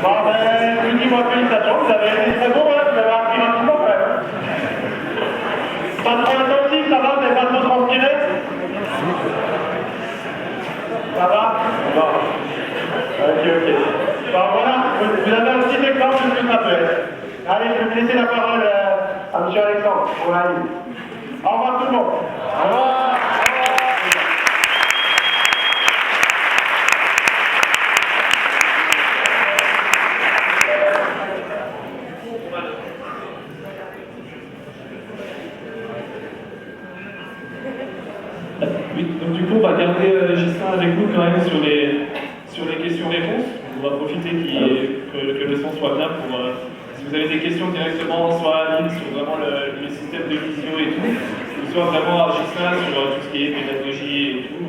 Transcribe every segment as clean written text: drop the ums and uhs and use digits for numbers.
Bon, ben, je vous dis, moi, félicitations, vous avez été très beau, hein, vous avez appris rapidement, quand même. Pas trop attentif, ça va, vous n'avez pas trop transpiré? Ça va? Bon. Ok. Bon, voilà, vous avez un petit exemple de ce que ça peut être. Allez, je vais vous laisser la parole à M. Alexandre pour la ligne. Au revoir tout le monde. Au revoir. Oui, donc du coup, on va garder Gislain avec nous quand même sur les questions-réponses. On va profiter que le son soit bien pour, si vous avez des questions directement, soit à ligne sur vraiment le système de visio et tout, ou soit vraiment à Gislain sur tout ce qui est pédagogie et tout.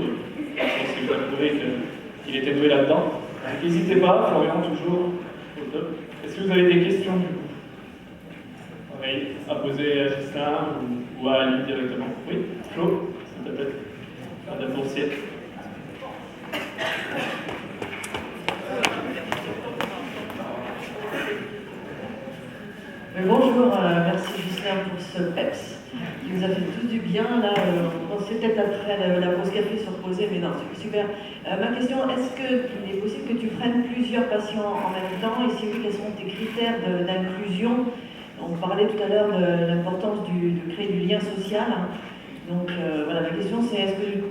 Je pense que vous avez trouvé qu'il était doué là-dedans. Donc n'hésitez pas, Florian toujours au top. Est-ce que vous avez des questions du coup? Oui, à poser à Gislain ou à Aline directement. Oui, Flo, s'il te plaît. Madame Boursier. Bonjour, merci Gislain pour ce PEPS qui nous a fait tous du bien. Là, on s'est peut-être après la pause café se reposer, mais non, c'est super. Ma question, est-ce qu'il est possible que tu prennes plusieurs patients en même temps? Et si oui, quels sont tes critères d'inclusion? On parlait tout à l'heure de l'importance de créer du lien social. Donc voilà, ma question c'est, est-ce que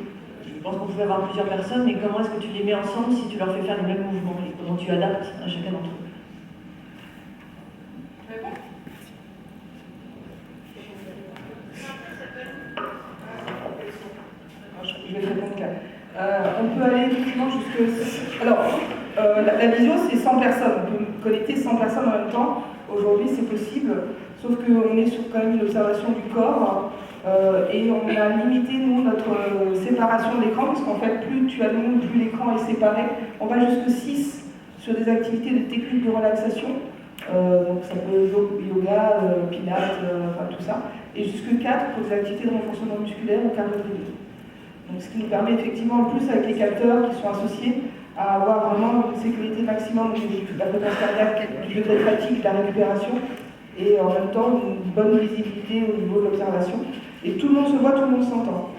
je pense qu'on pouvait avoir plusieurs personnes, mais comment est-ce que tu les mets ensemble si tu leur fais faire les mêmes mouvements et comment tu adaptes à chacun d'entre eux? Je vais te répondre là. On peut aller effectivement jusque... Alors, la visio, c'est 100 personnes. On peut connecter 100 personnes en même temps. Aujourd'hui, c'est possible. Sauf qu'on est sur quand même une observation du corps. Et on a limité, nous, notre séparation d'écran, parce qu'en fait, plus tu as de monde, plus l'écran est séparé. On va jusque 6 sur des activités de technique de relaxation. Donc ça peut être yoga, pilates, enfin tout ça. Et jusque 4 pour des activités de renforcement musculaire ou cardio-training. Donc ce qui nous permet effectivement, en plus avec les capteurs qui sont associés, à avoir vraiment une sécurité maximum de la fréquence cardiaque, du degré de fatigue, de la récupération, et en même temps une bonne visibilité au niveau de l'observation. Et tout le monde se voit, tout le monde s'entend.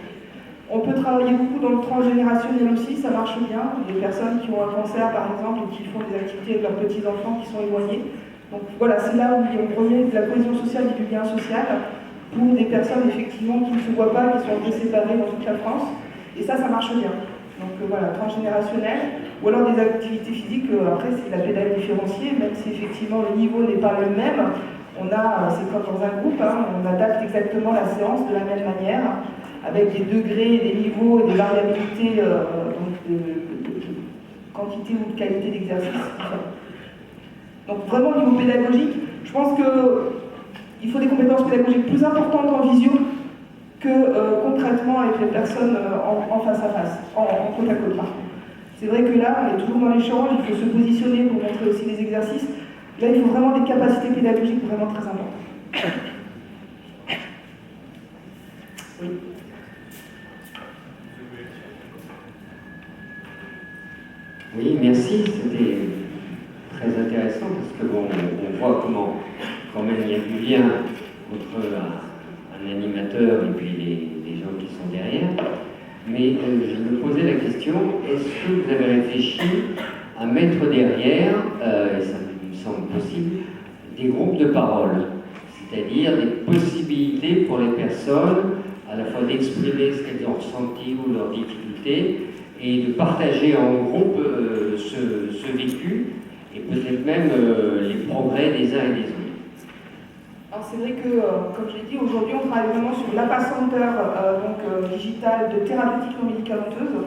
On peut travailler beaucoup dans le transgénérationnel aussi, ça marche bien. Des personnes qui ont un cancer par exemple, et qui font des activités avec leurs petits-enfants qui sont éloignés. Donc voilà, c'est là où on remet de la cohésion sociale et du lien social pour des personnes effectivement qui ne se voient pas, qui sont un peu séparées dans toute la France. Et ça marche bien. Donc voilà, transgénérationnel, ou alors des activités physiques, après c'est la pédale différenciée, même si effectivement le niveau n'est pas le même, on a, c'est comme dans un groupe, on adapte exactement la séance de la même manière, avec des degrés, des niveaux et des variabilités donc de quantité ou de qualité d'exercice. Donc vraiment au niveau pédagogique, je pense qu'il faut des compétences pédagogiques plus importantes en visio que concrètement avec les personnes en face à face, en côte à côte. C'est vrai que là, on est toujours dans l'échange, il faut se positionner pour montrer aussi les exercices. Là, il faut vraiment des capacités pédagogiques vraiment très importantes. Oui. Oui, merci, c'était très intéressant parce que bon, on voit comment quand même il y a du lien entre un animateur et puis les gens qui sont derrière. Mais je me posais la question, est-ce que vous avez réfléchi à mettre derrière, et ça me semble possible, des groupes de parole, c'est-à-dire des possibilités pour les personnes à la fois d'exprimer ce qu'elles ont ressenti ou leurs difficultés et de partager en groupe ce vécu et peut-être même les progrès des uns et des autres. Alors c'est vrai que, comme je l'ai dit, aujourd'hui on travaille vraiment sur l'apacenteur digital de thérapeutique non médicamenteuse.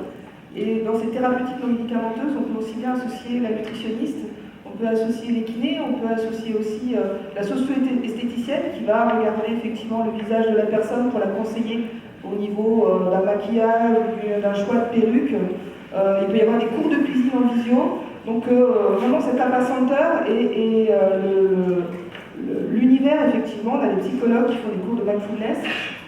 Et dans ces thérapeutiques non médicamenteuses, on peut aussi bien associer la nutritionniste, on peut associer les kinés, on peut associer aussi la socio-esthéticienne qui va regarder effectivement le visage de la personne pour la conseiller au niveau d'un maquillage, d'un choix de perruque. Il peut y avoir des cours de cuisine en visio. Donc vraiment cet apacenteur et l'univers, effectivement, on a des psychologues qui font des cours de mindfulness,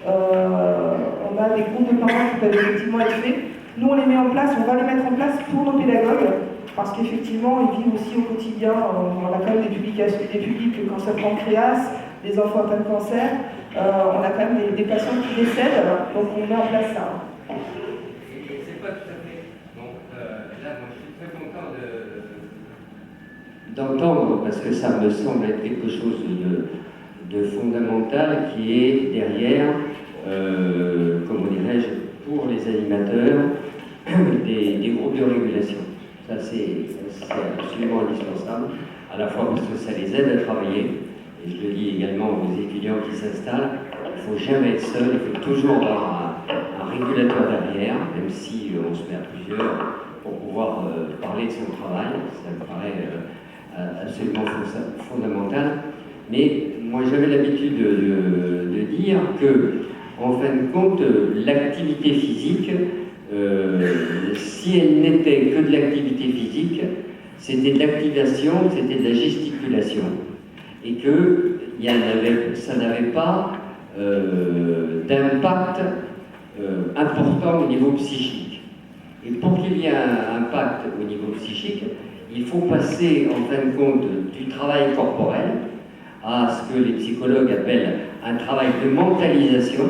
on a des groupes de parents qui peuvent effectivement être faits. Nous, on les met en place, on va les mettre en place pour nos pédagogues, parce qu'effectivement, ils vivent aussi au quotidien. On a quand même des publications, des publics, le cancer pancréas, des enfants atteints de cancer. On a quand même des patients qui décèdent, donc on met en place ça. Et c'est pas tout à fait. Donc là, moi, je suis très content d'entendre, parce que ça me semble être quelque chose de fondamental qui est derrière, comment dirais-je, pour les animateurs, des groupes de régulation. Ça, c'est absolument indispensable, à la fois parce que ça les aide à travailler, et je le dis également aux étudiants qui s'installent, il ne faut jamais être seul, il faut toujours avoir un régulateur derrière, même si on se met à plusieurs pour pouvoir parler de son travail, ça me paraît absolument fondamental. Mais moi j'avais l'habitude de dire que, en fin de compte, l'activité physique, si elle n'était que de l'activité physique, c'était de l'activation, c'était de la gesticulation. Et que ça n'avait pas d'impact important au niveau psychique. Et pour qu'il y ait un impact au niveau psychique, il faut passer, en fin de compte, du travail corporel à ce que les psychologues appellent un travail de mentalisation.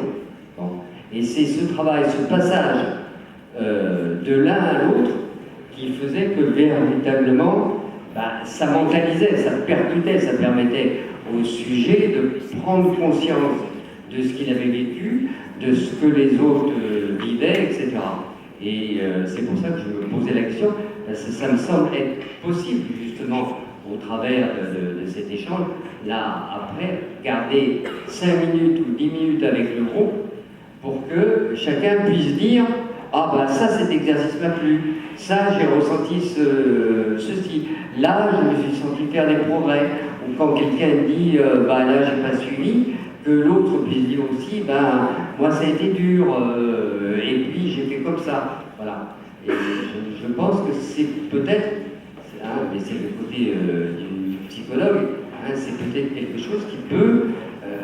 Bon. Et c'est ce travail, ce passage de l'un à l'autre qui faisait que véritablement, ça mentalisait, ça percutait, ça permettait au sujet de prendre conscience de ce qu'il avait vécu, de ce que les autres vivaient, etc. Et c'est pour ça que je me posais la question, parce que ça me semble être possible, justement, au travers de cet échange, là, après, garder 5 minutes ou 10 minutes avec le groupe, pour que chacun puisse dire « Ah ben ça, cet exercice m'a plu, ça, j'ai ressenti ceci, là, je me suis senti faire des progrès. » Ou quand quelqu'un dit « là, j'ai pas suivi », que l'autre puisse dire aussi « moi, ça a été dur, et puis j'ai fait comme ça. » Voilà. Et je pense que c'est peut-être, mais c'est le côté du psychologue, c'est peut-être quelque chose qui peut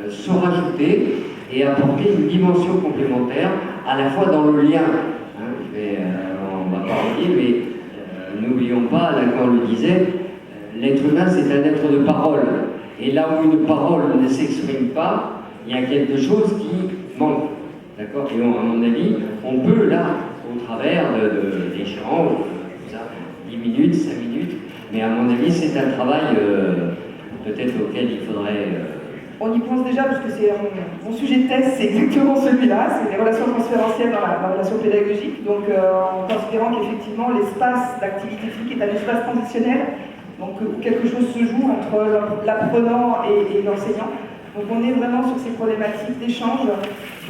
se rajouter et apporter une dimension complémentaire, à la fois dans le lien. On va pas en dire, mais n'oublions pas, Lacan le disait, l'être humain c'est un être de parole. Et là où une parole ne s'exprime pas, il y a quelque chose qui manque. D'accord ? Et à mon avis, on peut là, au travers d'échanges, 10 minutes, 5 minutes, mais à mon avis, c'est un travail peut-être auquel il faudrait... On y pense déjà, parce que c'est mon sujet de thèse, c'est exactement celui-là, c'est les relations transférentielles dans la relation pédagogique. Donc en considérant qu'effectivement l'espace d'activité physique est un espace transitionnel, donc où quelque chose se joue entre l'apprenant et l'enseignant. Donc on est vraiment sur ces problématiques d'échange,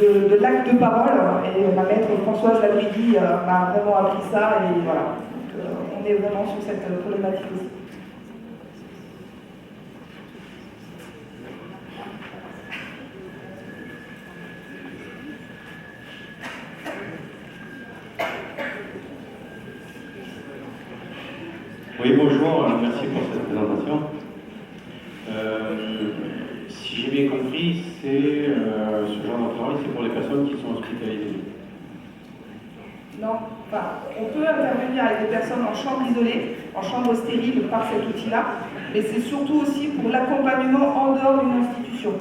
de l'acte de parole, et ma maître Françoise Labridi m'a vraiment appris ça, et voilà. Donc on est vraiment sur cette problématique aussi. Oui, bonjour, merci pour cette présentation. Si j'ai bien compris, ce genre de travail, c'est pour les personnes qui sont hospitalisées. Non, enfin, on peut intervenir avec des personnes en chambre isolée, en chambre stérile par cet outil-là, mais c'est surtout aussi pour l'accompagnement en dehors d'une institution.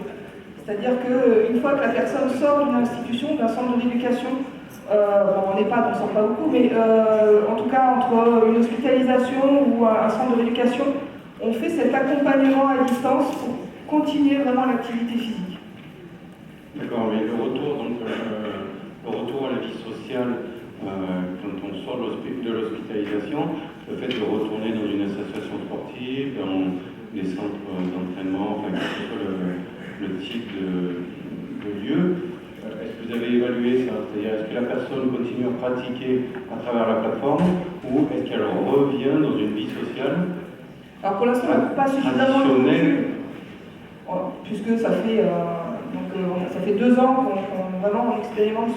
C'est-à-dire qu'une fois que la personne sort d'une institution, d'un centre d'éducation, on n'est pas, on ne sort pas beaucoup, mais en tout cas entre une hospitalisation ou un centre de rééducation, on fait cet accompagnement à distance pour continuer vraiment l'activité physique. D'accord, mais le retour à la vie sociale, quand on sort de l'hospitalisation, le fait de retourner dans une association sportive, dans des centres d'entraînement, enfin, quel que soit le type de lieu, est-ce que vous avez évalué ça? C'est-à-dire, est-ce que la personne continue à pratiquer à travers la plateforme ou est-ce qu'elle revient dans une vie sociale? Alors pour l'instant, on n'a pas suffisamment de recul, puisque ça fait 2 ans qu'on expérimente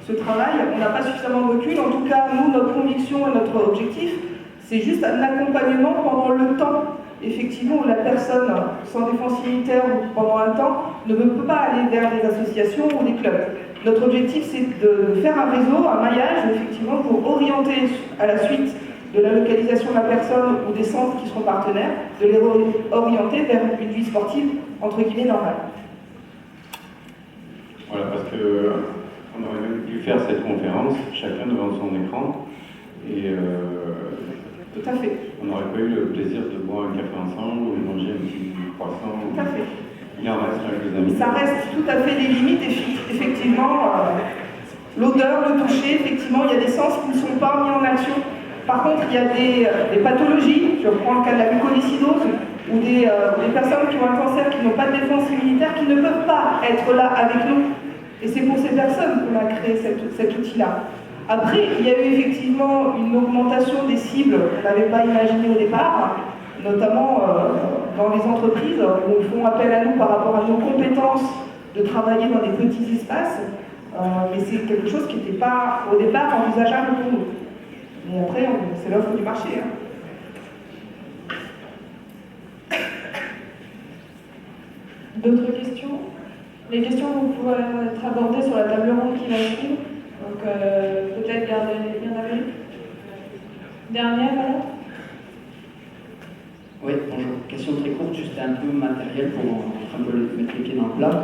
ce travail. On n'a pas suffisamment de recul. En tout cas, nous, notre conviction et notre objectif, c'est juste un accompagnement pendant le temps, effectivement, où la personne sans défense immunitaire pendant un temps ne peut pas aller vers des associations ou des clubs. Notre objectif, c'est de faire un réseau, un maillage, effectivement, pour orienter à la suite de la localisation de la personne ou des centres qui seront partenaires, de les orienter vers une vie sportive entre guillemets normale. Voilà, parce qu'on aurait même pu faire cette conférence, chacun devant son écran, et Tout à fait. on n'aurait pas eu le plaisir de boire un café ensemble ou de manger un petit croissant. Tout à fait. Il en reste avec les amis. Ça reste tout à fait des limites, effectivement. L'odeur, le toucher, effectivement, il y a des sens qui ne sont pas mis en action. Par contre, il y a des pathologies, je reprends le cas de la mucoviscidose, ou des personnes qui ont un cancer, qui n'ont pas de défense immunitaire, qui ne peuvent pas être là avec nous. Et c'est pour ces personnes qu'on a créé cet outil-là. Après, il y a eu effectivement une augmentation des cibles qu'on n'avait pas imaginées au départ, notamment dans les entreprises où ils font appel à nous par rapport à nos compétences de travailler dans des petits espaces. Mais c'est quelque chose qui n'était pas au départ envisageable pour nous. Mais après, c'est l'offre du marché. D'autres questions? Les questions vont pouvoir être abordées sur la table ronde qui va suivre. Donc peut-être il y en avait une. Dernière alors? Oui, bonjour. Question très courte, juste un peu matérielle pour un peu mettre les pieds dans le plat.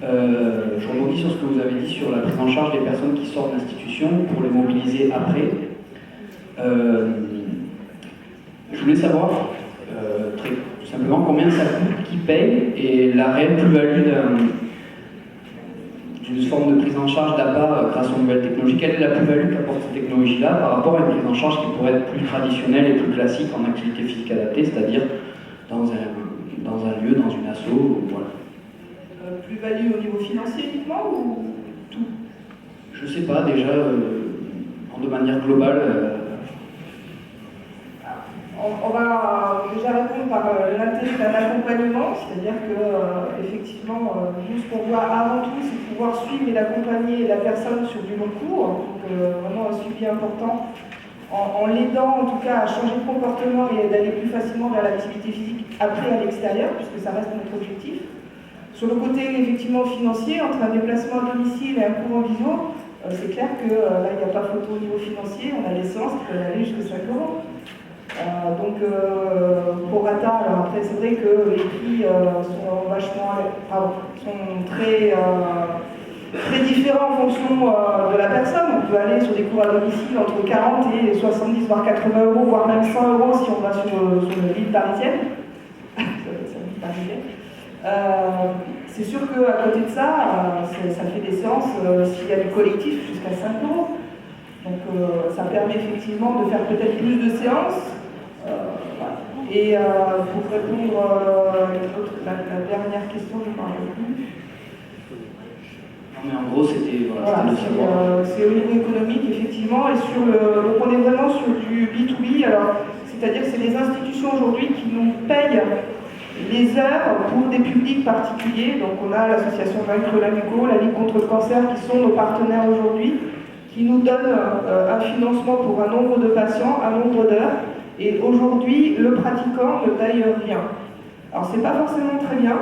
Je rebondis sur ce que vous avez dit sur la prise en charge des personnes qui sortent d'institution pour les mobiliser après. Je voulais savoir très simplement combien ça coûte, qui paye et la réelle plus-value d'une forme de prise en charge d'APA grâce aux nouvelles technologies. Quelle est la plus-value qu'apporte cette technologie-là par rapport à une prise en charge qui pourrait être plus traditionnelle et plus classique en activité physique adaptée, c'est-à-dire dans un lieu, dans une asso, voilà. Plus-value au niveau financier uniquement ou tout? Je sais pas, déjà, de manière globale. On va déjà répondre par l'intérêt d'un accompagnement, c'est-à-dire que effectivement, nous ce qu'on voit avant tout, c'est pouvoir suivre et accompagner la personne sur du long cours, donc vraiment un suivi important, en l'aidant en tout cas à changer de comportement et d'aller plus facilement vers l'activité physique après à l'extérieur, puisque ça reste notre objectif. Sur le côté effectivement financier, entre un déplacement à domicile et un cours en visio, c'est clair que là il n'y a pas photo au niveau financier, on a l'essence qui peut aller jusqu'à 5 €. Donc pour Rata, alors après c'est vrai que les prix sont très différents en fonction de la personne. On peut aller sur des cours à domicile entre 40 et 70 voire 80 €, voire même 100 € si on va sur une ville parisienne. C'est sûr qu'à côté de ça, ça fait des séances, s'il y a du collectif, jusqu'à 5 €. Donc ça permet effectivement de faire peut-être plus de séances. Voilà. Et pour répondre à la dernière question, je ne me rappelle plus. Non, mais en gros, c'était Voilà, c'est au niveau économique, effectivement, et donc on est vraiment sur du B2B, alors c'est-à-dire que c'est des institutions aujourd'hui qui nous payent les heures pour des publics particuliers. Donc on a l'association Vaincre la Muco, la Ligue contre le cancer qui sont nos partenaires aujourd'hui, qui nous donnent un financement pour un nombre de patients, un nombre d'heures. Et aujourd'hui, le pratiquant ne paye rien. Alors c'est pas forcément très bien,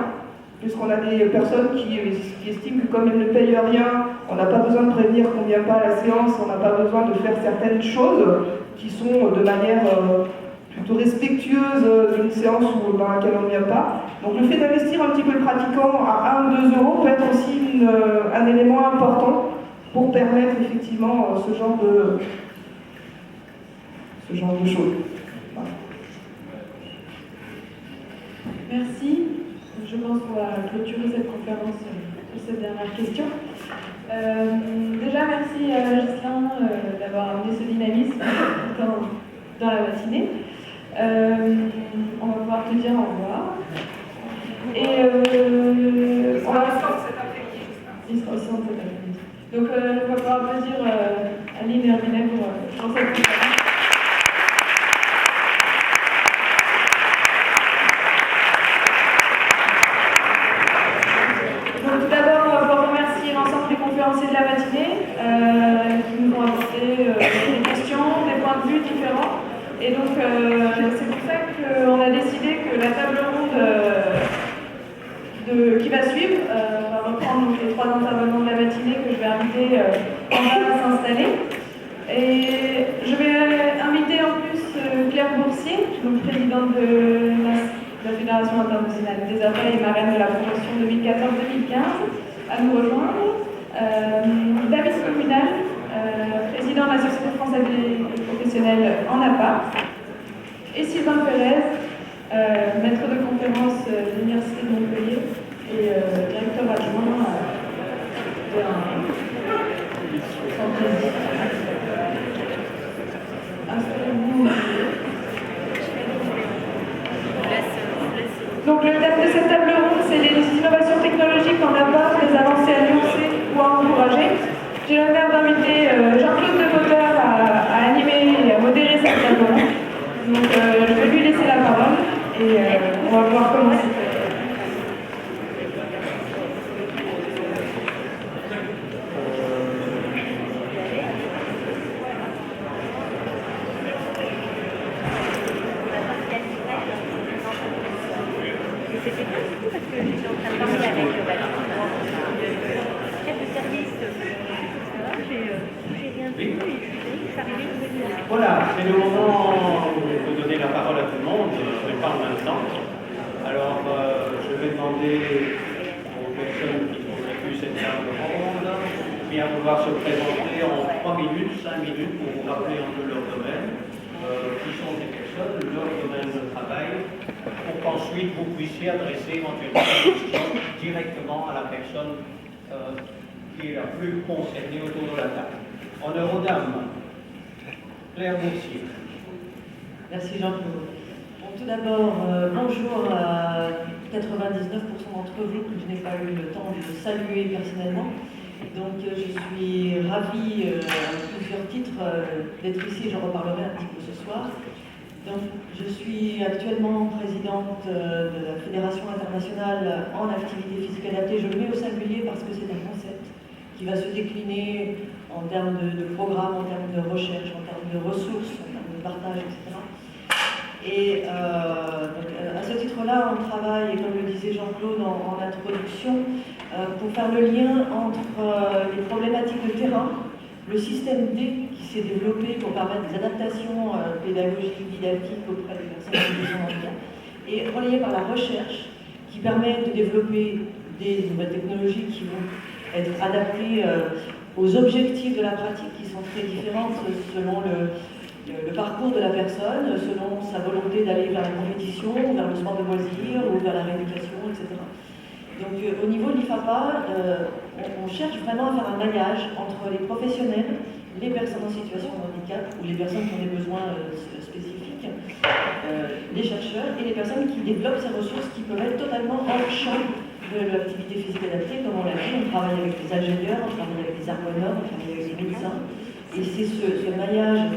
puisqu'on a des personnes qui estiment que comme elles ne payent rien, on n'a pas besoin de prévenir qu'on ne vient pas à la séance, on n'a pas besoin de faire certaines choses qui sont de manière plutôt respectueuse d'une séance dans laquelle on ne vient pas. Donc le fait d'investir un petit peu le pratiquant à 1 ou 2 € peut être aussi un élément important pour permettre effectivement ce genre de choses. Voilà. Merci. Je pense qu'on va clôturer cette conférence sur cette dernière question. Déjà, merci Ghislain d'avoir amené ce dynamisme dans la matinée. On va pouvoir te dire au revoir. Et on va cet après-midi. Il sera aussi en cet après-midi. Donc on va pouvoir applaudir Aline et Hermine pour cette conférence. Donc tout d'abord, on va pouvoir remercier l'ensemble des conférenciers de la matinée qui nous ont apporté des questions, des points de vue différents. Et donc, c'est pour ça qu'on a décidé que la table ronde qui va suivre va reprendre les 3 intervenants de la matinée que je vais inviter en bas à s'installer. Et je vais inviter en plus donc présidente de la Fédération internationale des abeilles et marraine de la promotion 2014-2015. À nous rejoindre, David Communal, président de l'Association française des professionnels en APA, et Sylvain Pérez, maître de conférence de l'Université de Montpellier et directeur adjoint d'un centre. Installez-vous. Donc le thème de cette table ronde, c'est les innovations technologiques en APA, les avancées à nuancer ou à encourager. J'ai l'honneur d'inviter Jean-Claude Depoter à animer et à modérer cette table ronde. Donc je vais lui laisser la parole et on va pouvoir commencer. Voilà, c'est le moment de donner la parole à tout le monde, mais pas en même temps. Alors, je vais demander aux personnes qui constituent cette table ronde bien pouvoir se présenter en 3 minutes, 5 minutes pour vous rappeler un peu leur domaine, qui sont ces personnes, leur domaine de travail, pour qu'ensuite vous puissiez adresser éventuellement des questions directement à la personne qui est la plus concernée autour de la table. Honneur aux dames. Claire Boursier. Merci Jean-Claude. Bon, tout d'abord, bonjour à 99% d'entre vous que je n'ai pas eu le temps de saluer personnellement. Donc je suis ravie à plusieurs titres d'être ici, j'en reparlerai un petit peu ce soir. Donc je suis actuellement présidente de la Fédération internationale en activité physique adaptée. Je le mets au singulier parce que c'est un concept qui va se décliner en termes de programmes, en termes de recherche, en termes de ressources, en termes de partage, etc. Et donc, à ce titre-là, on travaille, et comme le disait Jean-Claude en introduction, pour faire le lien entre les problématiques de terrain, le système D qui s'est développé pour permettre des adaptations pédagogiques, didactiques auprès des personnes en situation de handicap, et relayé par la recherche qui permet de développer des nouvelles technologies qui vont être adaptées aux objectifs de la pratique qui sont très différentes selon le parcours de la personne, selon sa volonté d'aller vers la compétition, ou vers le sport de loisir, ou vers la rééducation, etc. Donc au niveau de l'IFAPA, on cherche vraiment à faire un maillage entre les professionnels, les personnes en situation de handicap, ou les personnes qui ont des besoins spécifiques, les chercheurs et les personnes qui développent ces ressources qui peuvent être totalement hors champ de l'activité physique adaptée. Comme on l'a dit, on travaille avec des ingénieurs, on travaille avec des ergonomes, on travaille avec des médecins. Et c'est ce maillage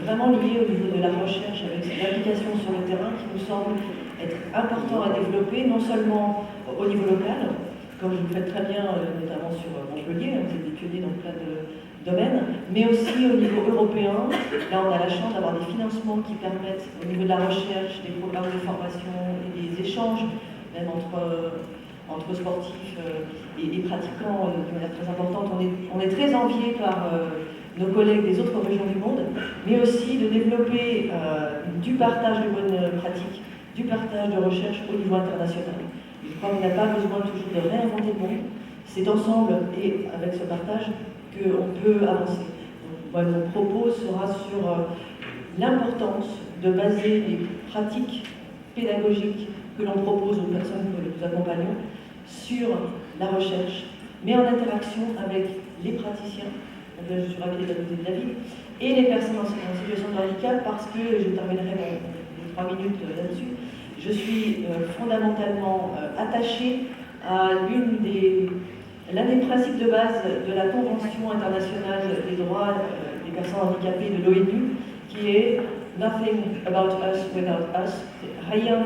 vraiment lié au niveau de la recherche avec cette application sur le terrain qui nous semble être important à développer, non seulement au niveau local, comme vous le faites très bien, notamment sur Montpellier, vous êtes des pionniers dans plein de domaines, mais aussi au niveau européen. Là, on a la chance d'avoir des financements qui permettent, au niveau de la recherche, des programmes de formation et des échanges, même entre sportifs et pratiquants de manière très importante. On est très enviés par nos collègues des autres régions du monde, mais aussi de développer du partage de bonnes pratiques, du partage de recherche au niveau international. Je crois qu'on n'a pas besoin toujours de réinventer le monde. C'est ensemble et avec ce partage qu'on peut avancer. Donc, moi, mon propos sera sur l'importance de baser les pratiques pédagogiques que l'on propose aux personnes que nous accompagnons sur la recherche, mais en interaction avec les praticiens. Donc là, je suis ravie d'être à côté de David, et les personnes en situation de handicap, parce que, je terminerai mes 3 minutes là-dessus, je suis fondamentalement attachée à l'un des principes de base de la Convention internationale des droits des personnes handicapées de l'ONU, qui est « Nothing about us without us », rien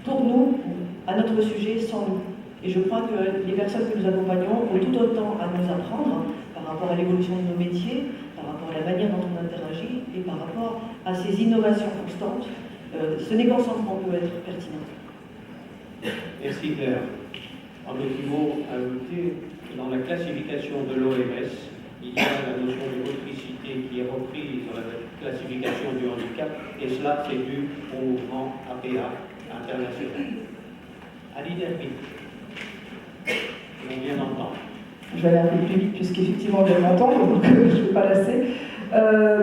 pour nous, à notre sujet, sans nous. Et je crois que les personnes que nous accompagnons ont tout autant à nous apprendre par rapport à l'évolution de nos métiers, par rapport à la manière dont on interagit et par rapport à ces innovations constantes. Ce n'est qu'ensemble qu'on peut être pertinent. Merci Claire. Un petit mot à ajouter, dans la classification de l'OMS, il y a la notion de motricité qui est reprise dans la classification du handicap, et cela c'est dû au mouvement APA international. Aline Hermine, on vient d'entendre. Je vais aller un peu plus vite puisqu'effectivement on vient de m'entendre, donc je ne vais pas lasser.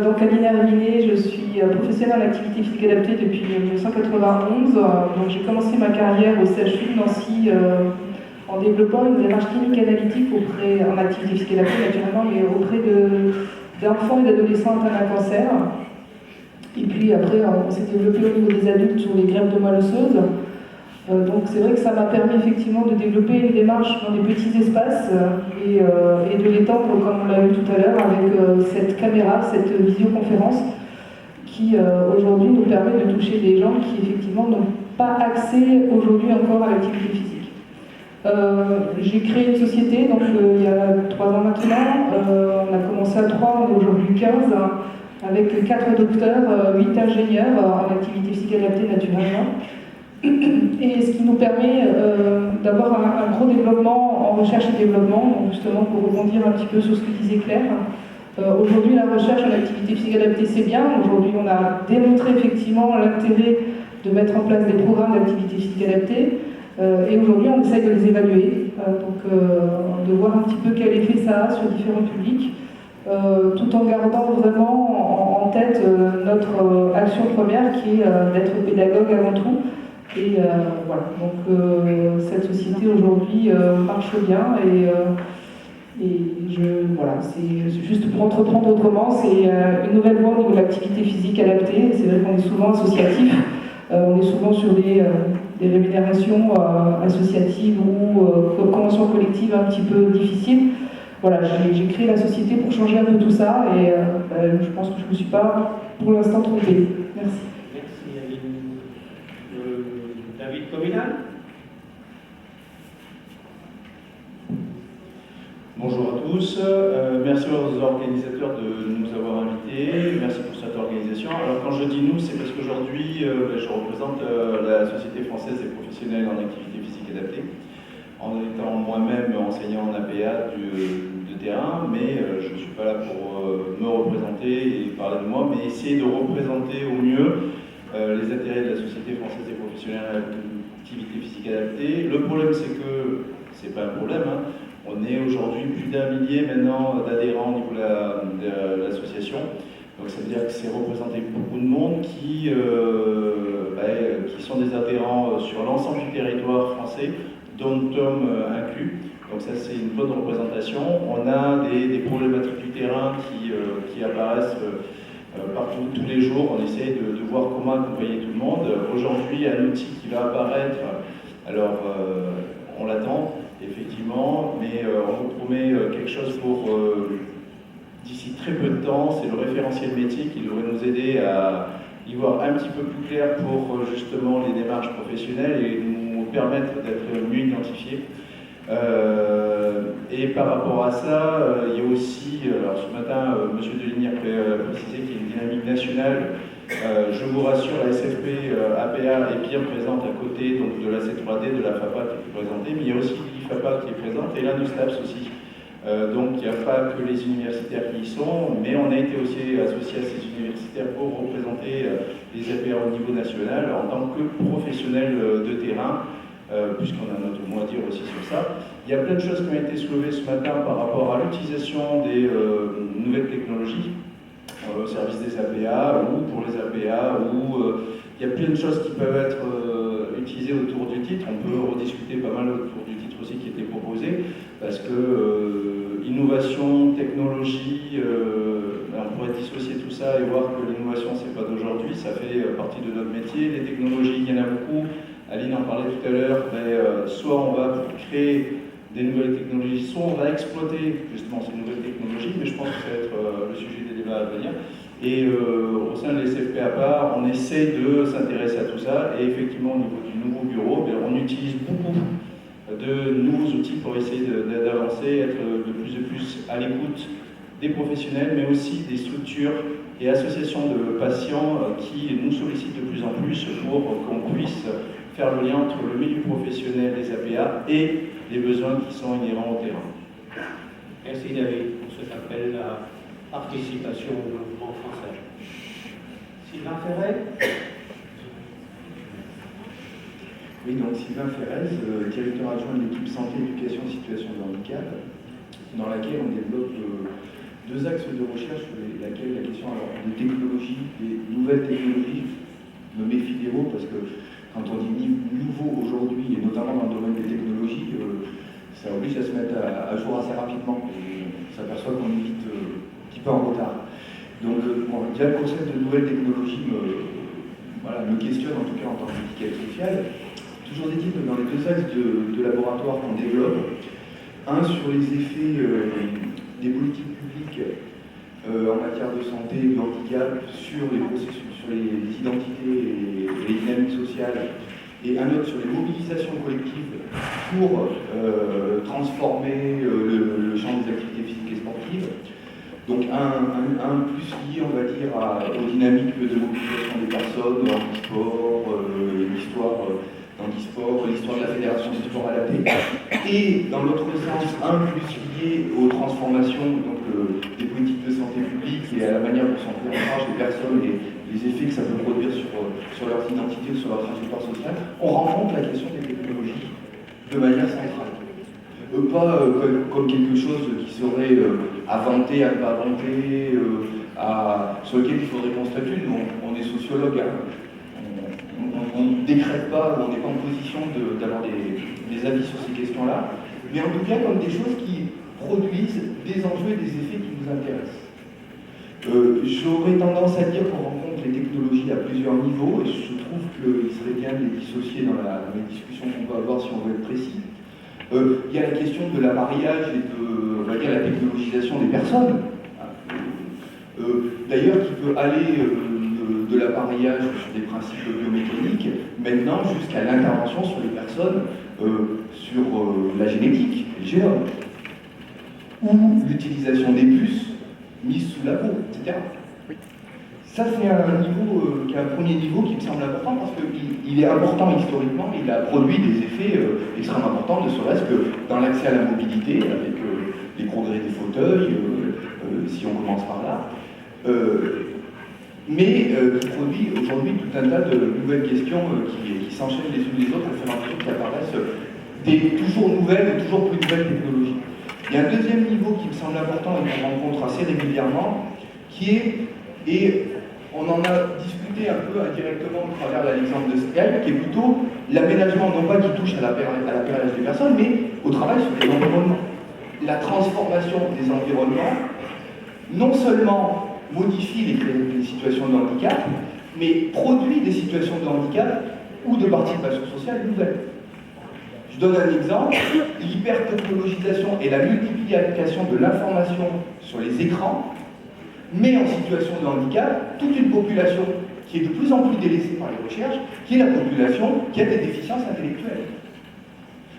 Donc Aline Herminé, je suis professionnelle en activité physique adaptée depuis 1991. Donc j'ai commencé ma carrière au CHU de Nancy en développant une démarche clinique analytique en activité physique adaptée naturellement, mais auprès d'enfants et d'adolescents atteints d'un cancer. Et puis après, on s'est développé au niveau des adultes sur les greffes de moelle osseuse. Donc c'est vrai que ça m'a permis effectivement de développer une démarche dans des petits espaces et de l'étendre, comme on l'a vu tout à l'heure, avec cette caméra, cette visioconférence qui aujourd'hui nous permet de toucher des gens qui effectivement n'ont pas accès aujourd'hui encore à l'activité physique. J'ai créé une société donc, il y a 3 ans maintenant. On a commencé à 3, on est aujourd'hui 15, avec 4 docteurs, 8 ingénieurs en activité physique adaptée naturellement. Et ce qui nous permet d'avoir un gros développement en recherche et développement, donc justement pour rebondir un petit peu sur ce que disait Claire. Aujourd'hui, la recherche en activité physique adaptée, c'est bien. Aujourd'hui, on a démontré effectivement l'intérêt de mettre en place des programmes d'activité physique adaptée. Et aujourd'hui, on essaye de les évaluer, de voir un petit peu quel effet ça a sur différents publics, tout en gardant vraiment en tête notre action première qui est d'être pédagogue avant tout. Et voilà, donc cette société aujourd'hui marche bien voilà, c'est juste pour entreprendre autrement, c'est une nouvelle voie au niveau de l'activité physique adaptée. C'est vrai qu'on est souvent associatif, on est souvent sur des rémunérations associatives ou conventions collectives un petit peu difficiles. Voilà, j'ai créé la société pour changer un peu tout ça et je pense que je ne me suis pas pour l'instant trompée. Merci. Merci Aline. David Cominal. Bonjour à tous, merci aux organisateurs de nous avoir invités, merci pour cette organisation. Alors quand je dis nous, c'est parce qu'aujourd'hui je représente la Société française des professionnels en activité physique adaptée, en étant moi-même enseignant en APA de terrain, mais je ne suis pas là pour me représenter et parler de moi, mais essayer de représenter au mieux les intérêts de la Société française des professionnels en activité physique adaptée. Le problème, c'est que, c'est pas un problème, hein, on est aujourd'hui plus d'1 millier maintenant d'adhérents au niveau de l'association. Donc ça veut dire que c'est représenter beaucoup de monde qui sont des adhérents sur l'ensemble du territoire français, dont Tom inclus. Donc ça c'est une bonne représentation. On a des problématiques du terrain qui apparaissent partout, tous les jours. On essaie de voir comment accompagner tout le monde. Aujourd'hui, un outil qui va apparaître, alors on l'attend, effectivement, mais on vous promet quelque chose pour d'ici très peu de temps. C'est le référentiel métier qui devrait nous aider à y voir un petit peu plus clair pour justement les démarches professionnelles et nous permettre d'être mieux identifiés. Et par rapport à ça, il y a aussi, alors ce matin, M. Deligny a précisé qu'il y a une dynamique nationale. Je vous rassure, la SFP APA est bien présente à côté donc, de la C3D, de la FAPA qui est présentée, mais il y a aussi l'IFAPA qui est présente et l'ANOSTAPS aussi. Donc il n'y a pas que les universitaires qui y sont, mais on a été aussi associé à ces universitaires pour représenter les APA au niveau national en tant que professionnels de terrain, puisqu'on a notre mot à dire aussi sur ça. Il y a plein de choses qui ont été soulevées ce matin par rapport à l'utilisation des nouvelles technologies au service des APA ou pour les APA, il y a plein de choses qui peuvent être utilisées autour du titre. On peut rediscuter pas mal autour du titre aussi qui était proposé, parce que innovation, technologie, on pourrait dissocier tout ça et voir que l'innovation c'est pas d'aujourd'hui, ça fait partie de notre métier. Les technologies, il y en a beaucoup. Aline en parlait tout à l'heure, soit on va pour créer des nouvelles technologies, soit on va exploiter justement ces nouvelles technologies, mais je pense que ça va être le sujet des débats à venir. Et au sein de l'SFP à part, on essaie de s'intéresser à tout ça, et effectivement au niveau du nouveau bureau, on utilise beaucoup de nouveaux outils pour essayer d'avancer, être de plus à l'écoute des professionnels, mais aussi des structures et associations de patients qui nous sollicitent de plus en plus pour qu'on puisse faire le lien entre le milieu professionnel des APA et les besoins qui sont inhérents au terrain. Merci David pour cet appel à participation au mouvement français. Sylvain Ferret. Oui, donc Sylvain Ferrez, directeur adjoint de l'équipe santé, éducation, situation de handicap, dans laquelle on développe deux axes de recherche sur laquelle la question des technologies, des nouvelles technologies, me méfie des mots parce que quand on dit nouveau aujourd'hui, et notamment dans le domaine des technologies, ça oblige à se mettre à jour assez rapidement. Et on s'aperçoit qu'on est vite un petit peu en retard. Donc, déjà le concept de nouvelles technologies me questionne, en tout cas en tant qu'étiquette sociale. Toujours est-il que dans les deux axes de laboratoire qu'on développe, un sur les effets des politiques publiques en matière de santé et de handicap, sur les processus, sur les identités et les dynamiques sociales, et un autre sur les mobilisations collectives pour transformer le champ des activités physiques et sportives. Donc un plus lié, on va dire, aux dynamiques de mobilisation des personnes, handisport, l'histoire d'handisport, l'histoire de la fédération du sport adapté, et dans l'autre sens, un plus lié aux transformations des politiques de santé publique et à la manière dont sont prises en charge les personnes et les effets que ça peut produire sur leurs identités ou sur leur trajectoire sociale. On rencontre la question des technologies de manière centrale. Pas comme quelque chose qui serait inventé, à ne pas inventer, sur lequel il faudrait qu'on statue. Nous, on est sociologue, hein. On ne décrète pas, on n'est pas en position d'avoir des avis sur ces questions-là, mais en tout cas comme des choses qui produisent des enjeux et des effets qui nous intéressent. J'aurais tendance à dire qu'on rencontre les technologies à plusieurs niveaux, et je trouve qu'il serait bien de les dissocier dans les discussions qu'on peut avoir si on veut être précis. Il y a la question de l'appareillage et on va dire, la technologisation des personnes. D'ailleurs, qui peut aller de l'appareillage sur des principes biomécaniques, maintenant jusqu'à l'intervention sur les personnes, sur la génétique, le génome, ou l'utilisation des puces mises sous la peau, etc. Ça, c'est un niveau qui est un premier niveau qui me semble important parce qu'il est important historiquement, il a produit des effets extrêmement importants, ne serait-ce que dans l'accès à la mobilité, avec les progrès des fauteuils, si on commence par là, mais qui produit aujourd'hui tout un tas de nouvelles questions qui s'enchaînent les unes les autres au fur et à mesure qui apparaissent des toujours nouvelles et toujours plus nouvelles technologies. Il y a un deuxième niveau qui me semble important et qu'on rencontre assez régulièrement, qui est, et on en a discuté un peu indirectement à travers l'exemple de Skype, qui est plutôt l'aménagement, non pas qui touche à l'appareillage des personnes, mais au travail sur les environnements. La transformation des environnements, non seulement modifie les situations de handicap, mais produit des situations de handicap ou de participation sociale nouvelles. Je donne un exemple, l'hypertechnologisation et la multiplication de l'information sur les écrans met en situation de handicap toute une population qui est de plus en plus délaissée par les recherches, qui est la population qui a des déficiences intellectuelles.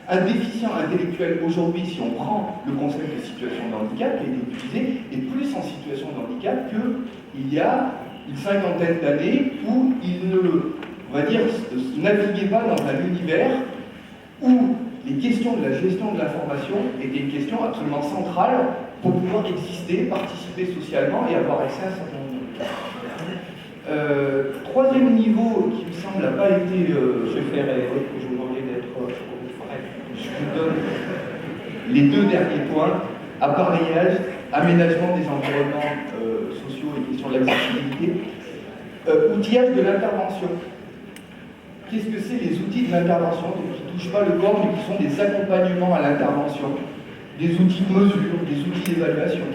Un déficient intellectuel aujourd'hui, si on prend le concept de situation de handicap qui a été utilisé, est plus en situation de handicap qu'il y a une cinquantaine d'années où il ne, on va dire, naviguait pas dans un univers où les questions de la gestion de l'information étaient une question absolument centrale pour pouvoir exister, participer socialement et avoir accès à un certain nombre de choses. Troisième niveau qui me semble n'a pas été... Je vous demandais d'être je vous donne les deux derniers points, appareillage, aménagement des environnements sociaux et question de l'accessibilité, outillage de l'intervention. Qu'est-ce que c'est les outils de l'intervention qui ne touchent pas le corps mais qui sont des accompagnements à l'intervention, des outils de mesure, des outils d'évaluation.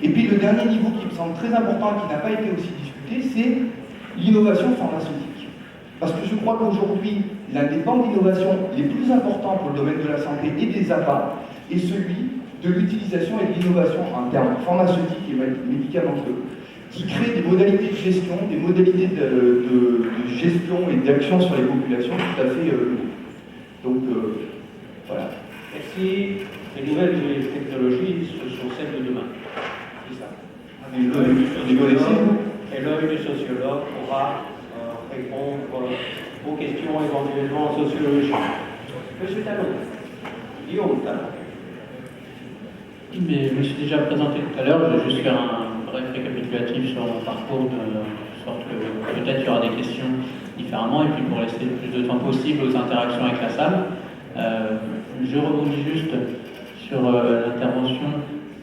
Et puis le dernier niveau qui me semble très important et qui n'a pas été aussi discuté, c'est l'innovation pharmaceutique. Parce que je crois qu'aujourd'hui, l'un des pans d'innovation les plus importants pour le domaine de la santé et des APA est celui de l'utilisation et de l'innovation en termes pharmaceutiques et médicamenteux, qui crée des modalités de gestion, des modalités de gestion et d'action sur les populations tout à fait nouveaux. Donc, voilà. Merci. Les nouvelles technologies, ce sont celles de demain. C'est ça. Et l'œil du sociologue pourra répondre aux questions éventuellement sociologiques. Monsieur Talon, Guillaume Talon. Mais je me suis déjà présenté tout à l'heure, je vais juste faire un bref récapitulatif sur mon parcours de sorte que peut-être il y aura des questions différemment, et puis pour laisser le plus de temps possible aux interactions avec la salle. Je rebondis juste sur l'intervention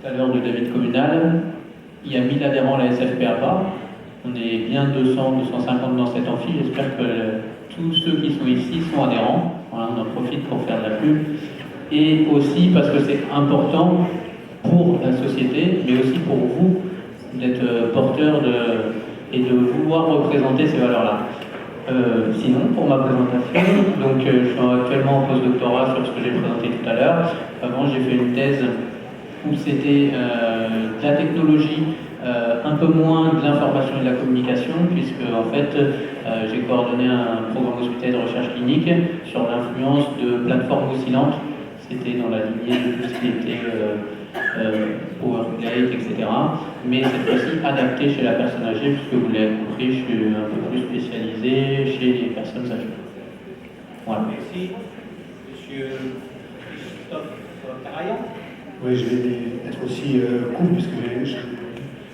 tout à l'heure de David Communal. Il y a 1000 adhérents à la SFPAPA. On est bien 200, 250 dans cet amphi. J'espère que tous ceux qui sont ici sont adhérents. Voilà, on en profite pour faire de la pub. Et aussi parce que c'est important pour la société, mais aussi pour vous, d'être porteur et de vouloir représenter ces valeurs-là. Sinon, pour ma présentation, donc, je suis actuellement en post-doctorat sur ce que j'ai présenté tout à l'heure. Avant, j'ai fait une thèse où c'était de la technologie, un peu moins de l'information et de la communication, puisque en fait, j'ai coordonné un programme hospitalier de recherche clinique sur l'influence de plateformes oscillantes. C'était dans la lignée de tout ce qui était PowerPlate, etc. Mais cette fois-ci adapté chez la personne âgée, puisque vous l'avez compris, je suis un peu plus spécialisé chez les personnes âgées. Voilà. Merci. Monsieur Christophe Carayan. Oui, je vais être aussi court, puisque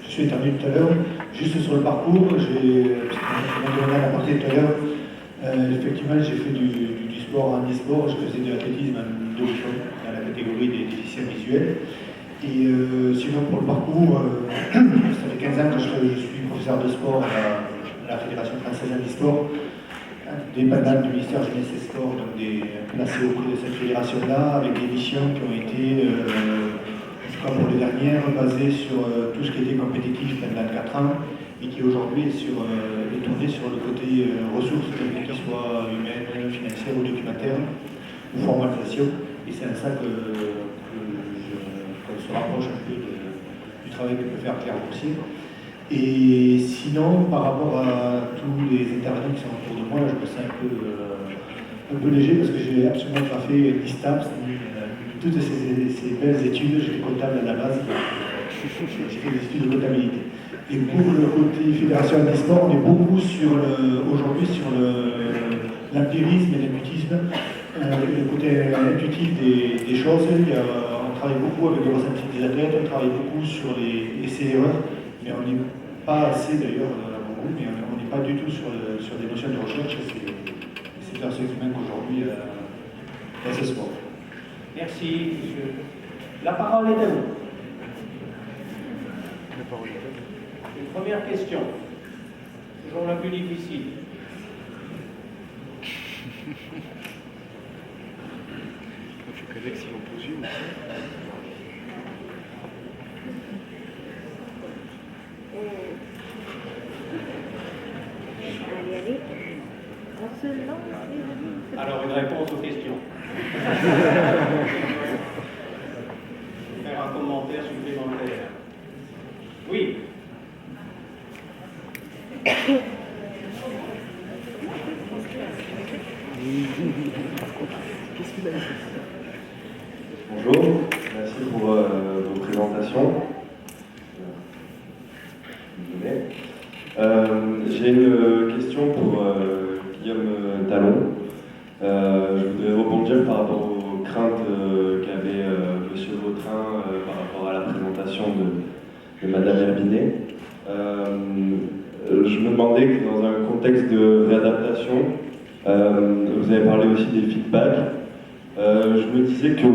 je suis intervenu tout à l'heure. Juste sur le parcours, on a apporté tout à l'heure. Effectivement, j'ai fait du sport en e-sport, je faisais de l'athlétisme en double saut, dans la catégorie des déficients visuels. Et sinon, pour le parcours, ça fait 15 ans que je suis professeur de sport à la Fédération française d'e-sport, dépendant du ministère Jeunesse et Sport, donc placé auprès de cette fédération-là, avec des missions qui ont été, en tout cas pour les dernières, basées sur tout ce qui était compétitif pendant 4 ans, et qui aujourd'hui est tourné sur le côté ressources, qu'elles soient humaines, financières ou documentaires, ou formalisation. Et c'est à ça qu'on se rapproche un peu du travail que peut faire Claire aussi. Et sinon, par rapport à tous les intervenants qui sont autour de moi, là, je me sens un peu léger parce que j'ai absolument pas fait l'ISTAPS, toutes ces belles études. J'étais comptable à la base, j'ai fait des études de comptabilité. Et pour le côté fédération d'e-sport, on est beaucoup aujourd'hui sur l'empirisme et l'intuitisme, le côté intuitif des choses. On travaille beaucoup avec les ressentis des athlètes, on travaille beaucoup sur les essais-erreurs, mais on n'est pas assez d'ailleurs à mon groupe, mais on n'est pas du tout sur des notions de recherche. C'est un ce qui manque aujourd'hui dans ce sport. Merci, monsieur. La parole est à vous. Une première question, toujours la plus difficile. Je connais que si on pose une. Allez, on se lance. Alors, une réponse aux questions. Faire un commentaire supplémentaire. Oui. Qu'est-ce qu'il a dit? Bonjour, merci pour vos présentations. J'ai une question pour Guillaume Talon. Je voudrais rebondir par rapport aux craintes qu'avait M. Vautrin par rapport à la présentation de Mme Herbinet. Je me demandais que dans un contexte de réadaptation, vous avez parlé aussi des feedbacks. Je me disais que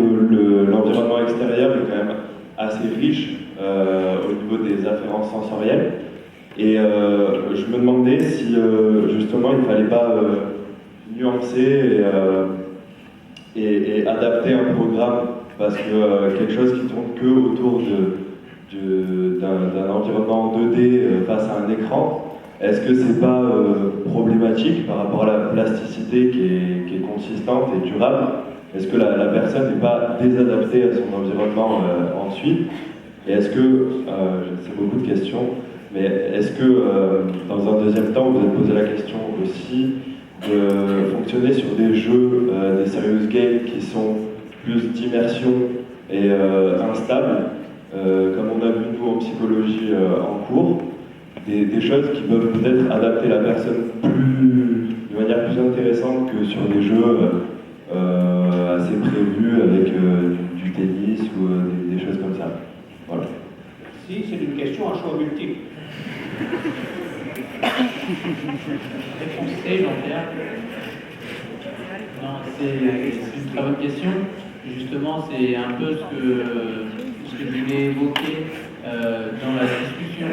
l'environnement extérieur est quand même assez riche au niveau des afférences sensorielles. Et je me demandais si justement il ne fallait pas nuancer et adapter un programme, parce que quelque chose qui tourne que autour d'un environnement 2D face à un écran, est-ce que c'est pas problématique par rapport à la plasticité qui est consistante et durable? Est-ce que la personne n'est pas désadaptée à son environnement ensuite? Et est-ce que, c'est beaucoup de questions, mais est-ce que dans un deuxième temps, vous avez posé la question aussi de fonctionner sur des jeux, des serious games qui sont plus d'immersion et instables, comme on a vu nous en psychologie en cours, des choses qui peuvent peut-être adapter la personne de manière plus intéressante que sur des jeux assez prévus avec du tennis ou des choses comme ça. Voilà. Si, c'est une question à choix multiple. Réponse C, Jean-Pierre. Non, c'est une très bonne question. Justement, c'est un peu ce que je voulais évoquer dans la discussion,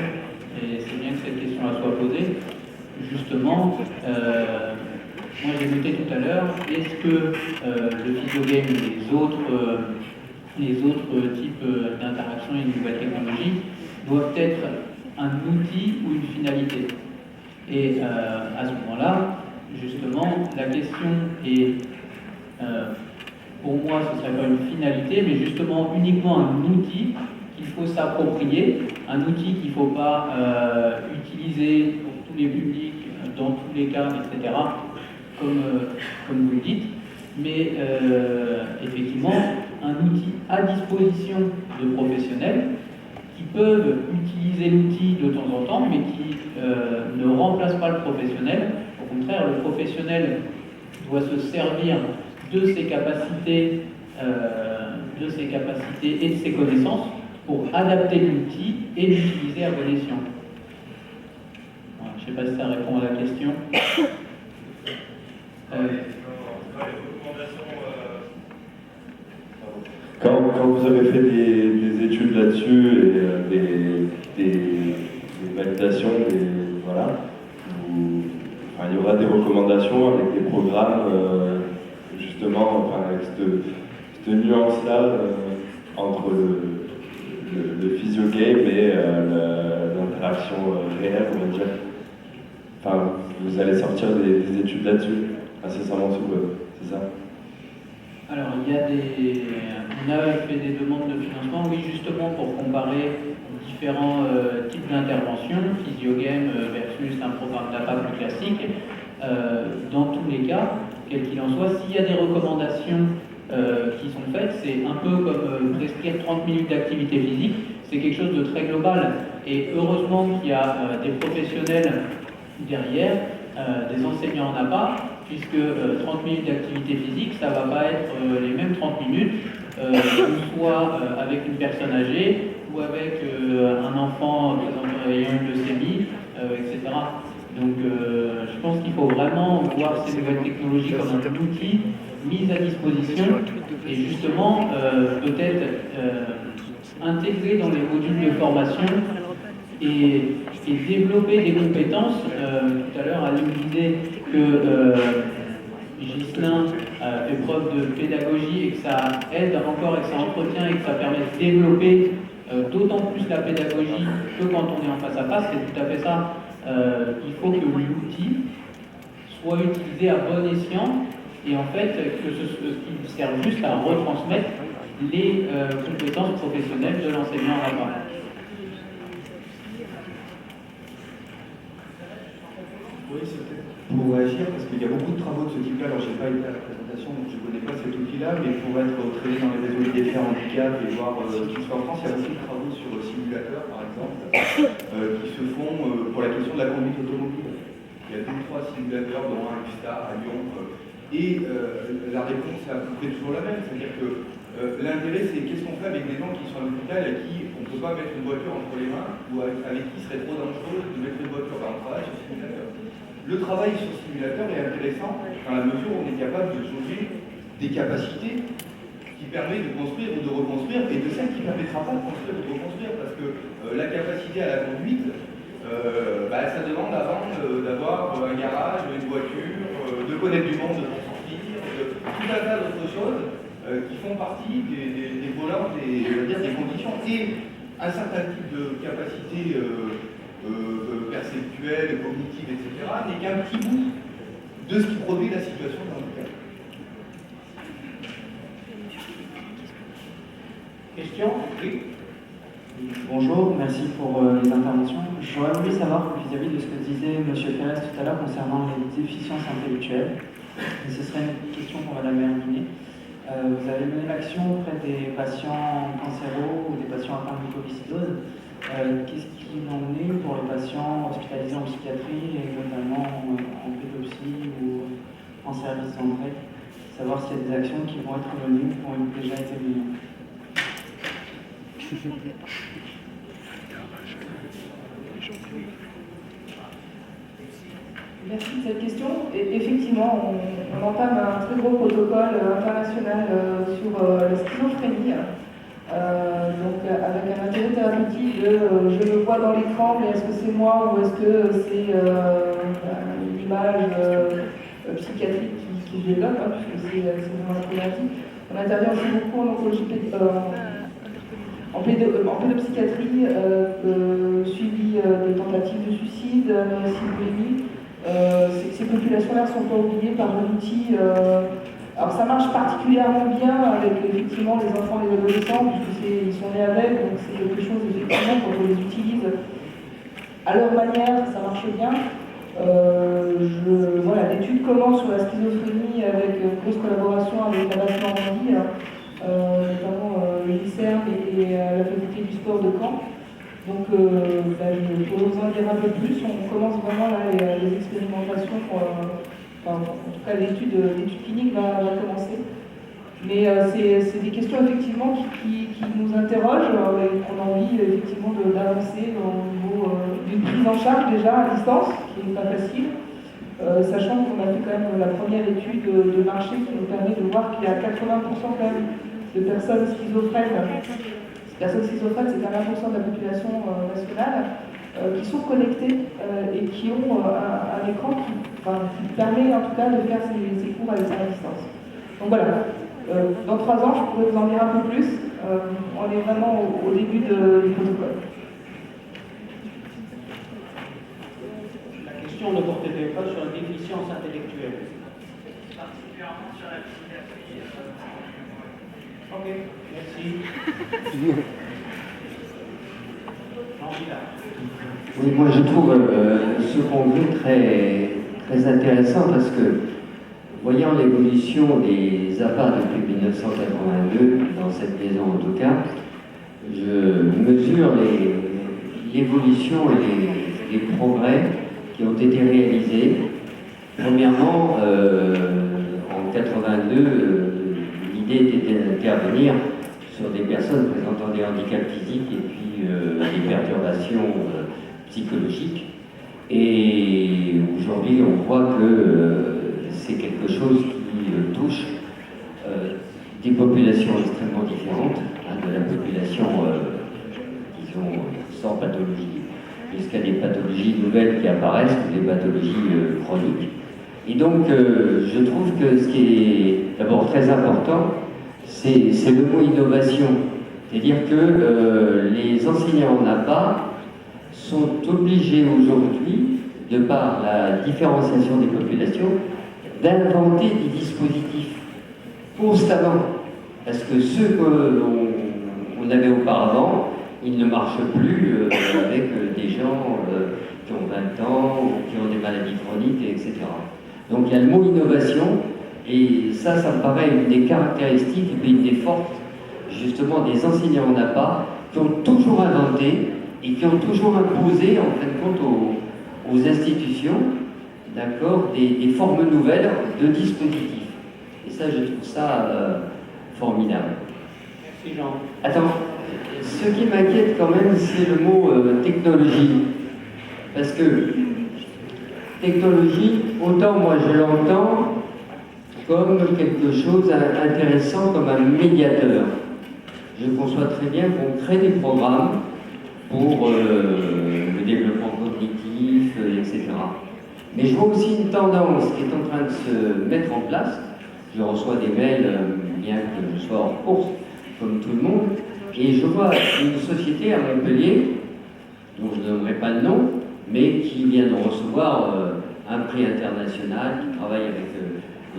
et c'est bien que cette question-là soit posée. Justement, moi j'ai noté tout à l'heure, est-ce que le physiogame et les autres types d'interactions et de nouvelles technologies doivent être un outil ou une finalité? Et à ce moment-là, justement, la question est, pour moi, ce ne serait pas une finalité, mais justement uniquement un outil qu'il faut s'approprier, un outil qu'il ne faut pas utiliser pour tous les publics, dans tous les cas, etc., comme vous le dites, mais effectivement, un outil à disposition de professionnels qui peuvent utiliser l'outil de temps en temps, mais qui ne remplace pas le professionnel. Au contraire, le professionnel doit se servir de ses capacités et de ses connaissances pour adapter l'outil et l'utiliser à bon escient. Voilà, je ne sais pas si ça répond à la question. Quand vous avez fait des études là-dessus et des validations, voilà, il y aura des recommandations avec des programmes, justement, avec cette nuance-là entre le physiogame et l'interaction réelle, on va dire. Enfin, vous allez sortir des études là-dessus, incessamment sous peu, c'est ça? Alors, on a fait des demandes de financement, oui, justement pour comparer différents types d'interventions, physiogame versus un programme d'APA plus classique. Dans tous les cas, quel qu'il en soit, s'il y a des recommandations qui sont faites, c'est un peu comme prescrire 30 minutes d'activité physique, c'est quelque chose de très global. Et heureusement qu'il y a des professionnels derrière, des enseignants en APA, puisque 30 minutes d'activité physique, ça ne va pas être les mêmes 30 minutes, soit avec une personne âgée, ou avec un enfant ayant une leucémie, etc. Donc je pense qu'il faut vraiment voir ces nouvelles technologies comme un outil mis à disposition, et justement peut-être intégrer dans les modules de formation et développer des compétences. Tout à l'heure, Aline disait que Ghislain fait preuve de pédagogie et que ça aide encore et que ça entretient et que ça permet de développer d'autant plus la pédagogie que quand on est en face à face. C'est tout à fait ça. Il faut que l'outil soit utilisé à bon escient et en fait qu'il serve juste à retransmettre les compétences professionnelles de l'enseignant à la. Oui, c'était pour réagir, parce qu'il y a beaucoup de travaux de ce type-là. Alors, je n'ai pas été à la présentation, donc je ne connais pas cet outil-là, mais pour être traîné dans les réseaux IDFR handicap et voir ce qui se fait en France, il y a beaucoup de travaux sur le simulateur, par exemple, qui se font pour la question de la conduite automobile. Il y a 2 ou 3 simulateurs, dont un Star à Lyon, et la réponse est à peu près toujours la même, c'est-à-dire que l'intérêt, c'est qu'est-ce qu'on fait avec des gens qui sont à l'hôpital et à qui on ne peut pas mettre une voiture entre les mains, ou avec qui il serait trop dangereux de mettre une voiture. On travaille sur simulateur. Le travail sur simulateur est intéressant dans la mesure où on est capable de jauger des capacités qui permettent de construire ou de reconstruire, et de celles qui ne permettra pas de construire ou de reconstruire, parce que la capacité à la conduite, ça demande avant d'avoir un garage, une voiture, de connaître du monde pour sortir, tout un tas d'autres choses qui font partie des volants, des conditions, et un certain type de capacité perceptuelle, cognitive, etc., n'est qu'un petit bout de ce qui produit la situation dans le cas. Question? Oui. Bonjour, merci pour les interventions. J'aurais voulu savoir vis-à-vis de ce que disait M. Ferres tout à l'heure concernant les déficiences intellectuelles. Et ce serait une question pour Mme Herminet. Vous avez mené l'action auprès des patients cancéreux ou des patients atteints de mucoviscidose. Qu'est-ce qu'il en est pour les patients hospitalisés en psychiatrie et notamment en pédopsie ou en service d'entrée? Savoir s'il y a des actions qui vont être menées ou qui ont déjà été menées. Merci de cette question. Et effectivement, on entame un très gros protocole international sur la schizophrénie. Donc avec un intérêt thérapeutique de je le vois dans l'écran, mais est-ce que c'est moi ou est-ce que c'est une image psychiatrique qui se développe, hein, puisque c'est vraiment la problématique. On intervient aussi beaucoup en oncologie, en pédopsychiatrie, suivi de tentatives de suicide, sylvémie. Ces populations-là sont pas oubliées par un outil. Alors ça marche particulièrement bien avec effectivement les enfants et les adolescents, puisqu'ils sont nés avec, donc c'est quelque chose effectivement quand on les utilise à leur manière, ça marche bien. Voilà, l'étude commence sur la schizophrénie avec une grosse collaboration avec la base Normandie, notamment l'ICERN et la faculté du sport de Caen. Donc je pourrais vous en dire un peu plus. On commence vraiment là les expérimentations en tout cas l'étude clinique va commencer. Mais c'est des questions effectivement qui nous interrogent et qu'on a envie effectivement d'avancer au niveau d'une prise en charge déjà à distance, qui n'est pas facile, sachant qu'on a fait quand même la première étude de marché qui nous permet de voir qu'il y a 80% quand même de personnes schizophrènes. Les personnes schizophrènes, c'est 80% de la population nationale qui sont connectées et qui ont un écran qui permet en tout cas de faire ces cours à distance. Donc voilà. Dans 3 ans, je pourrais vous en dire un peu plus. On est vraiment au début du protocole. La question ne portait pas sur la déficience intellectuelle. Particulièrement sur la psychiatrie. Ok, merci. Oui, moi je trouve ce congrès très intéressant parce que, voyant l'évolution des APA depuis 1982, dans cette maison en tout cas, je mesure l'évolution et les progrès qui ont été réalisés. Premièrement, en 82, l'idée était d'intervenir sur des personnes présentant des handicaps physiques et puis des perturbations psychologiques. Et aujourd'hui, on voit que c'est quelque chose qui touche des populations extrêmement différentes, de la population, disons, sans pathologie, jusqu'à des pathologies nouvelles qui apparaissent, ou des pathologies chroniques. Et donc, je trouve que ce qui est d'abord très important, c'est le mot innovation. C'est-à-dire que les enseignants en APA sont obligés aujourd'hui, de par la différenciation des populations, d'inventer des dispositifs constamment. Parce que ceux qu'on avait auparavant, ils ne marchent plus avec des gens qui ont 20 ans ou qui ont des maladies chroniques, etc. Donc il y a le mot innovation, et ça me paraît une des caractéristiques et une des forces justement des enseignants en APA qui ont toujours inventé et qui ont toujours imposé en fin de compte aux institutions, d'accord, des formes nouvelles de dispositifs. Et ça, je trouve ça formidable. Merci Jean. Attends, ce qui m'inquiète quand même, c'est le mot technologie. Parce que technologie, autant moi je l'entends comme quelque chose d'intéressant, comme un médiateur. Je conçois très bien qu'on crée des programmes pour le développement cognitif, etc. Mais je vois aussi une tendance qui est en train de se mettre en place. Je reçois des mails, bien que je sois hors course, comme tout le monde, et je vois une société à Montpellier, dont je ne donnerai pas le nom, mais qui vient de recevoir un prix international, qui travaille avec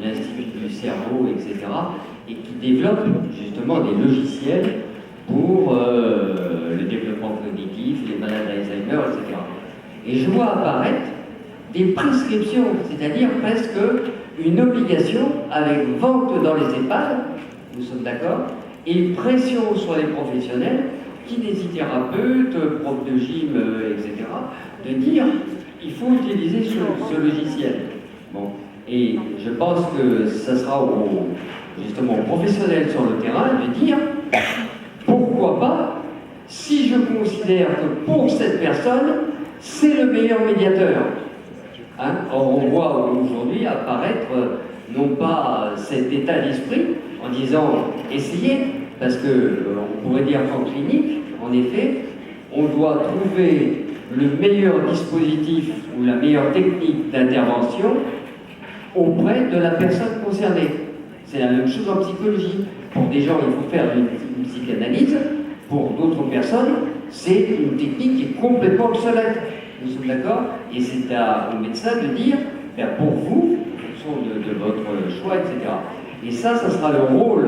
l'Institut du cerveau, etc., et qui développe justement des logiciels pour le développement cognitif, les malades d'Alzheimer, etc. Et je vois apparaître des prescriptions, c'est-à-dire presque une obligation avec vente dans les EHPAD, nous sommes d'accord, et pression sur les professionnels, kinésithérapeutes, profs de gym, etc., de dire il faut utiliser ce logiciel. Bon. Et je pense que ça sera justement aux professionnels sur le terrain de dire pourquoi pas, si je considère que pour cette personne, c'est le meilleur médiateur. Hein? Or, on voit aujourd'hui apparaître non pas cet état d'esprit en disant essayez, parce qu'on pourrait dire qu'en clinique, en effet, on doit trouver le meilleur dispositif ou la meilleure technique d'intervention auprès de la personne concernée. C'est la même chose en psychologie. Pour des gens, il faut faire une psychanalyse. Pour d'autres personnes, c'est une technique qui est complètement obsolète. Nous sommes d'accord? Et c'est au médecin de dire, ben pour vous, en fonction de votre choix, etc. Et ça sera le rôle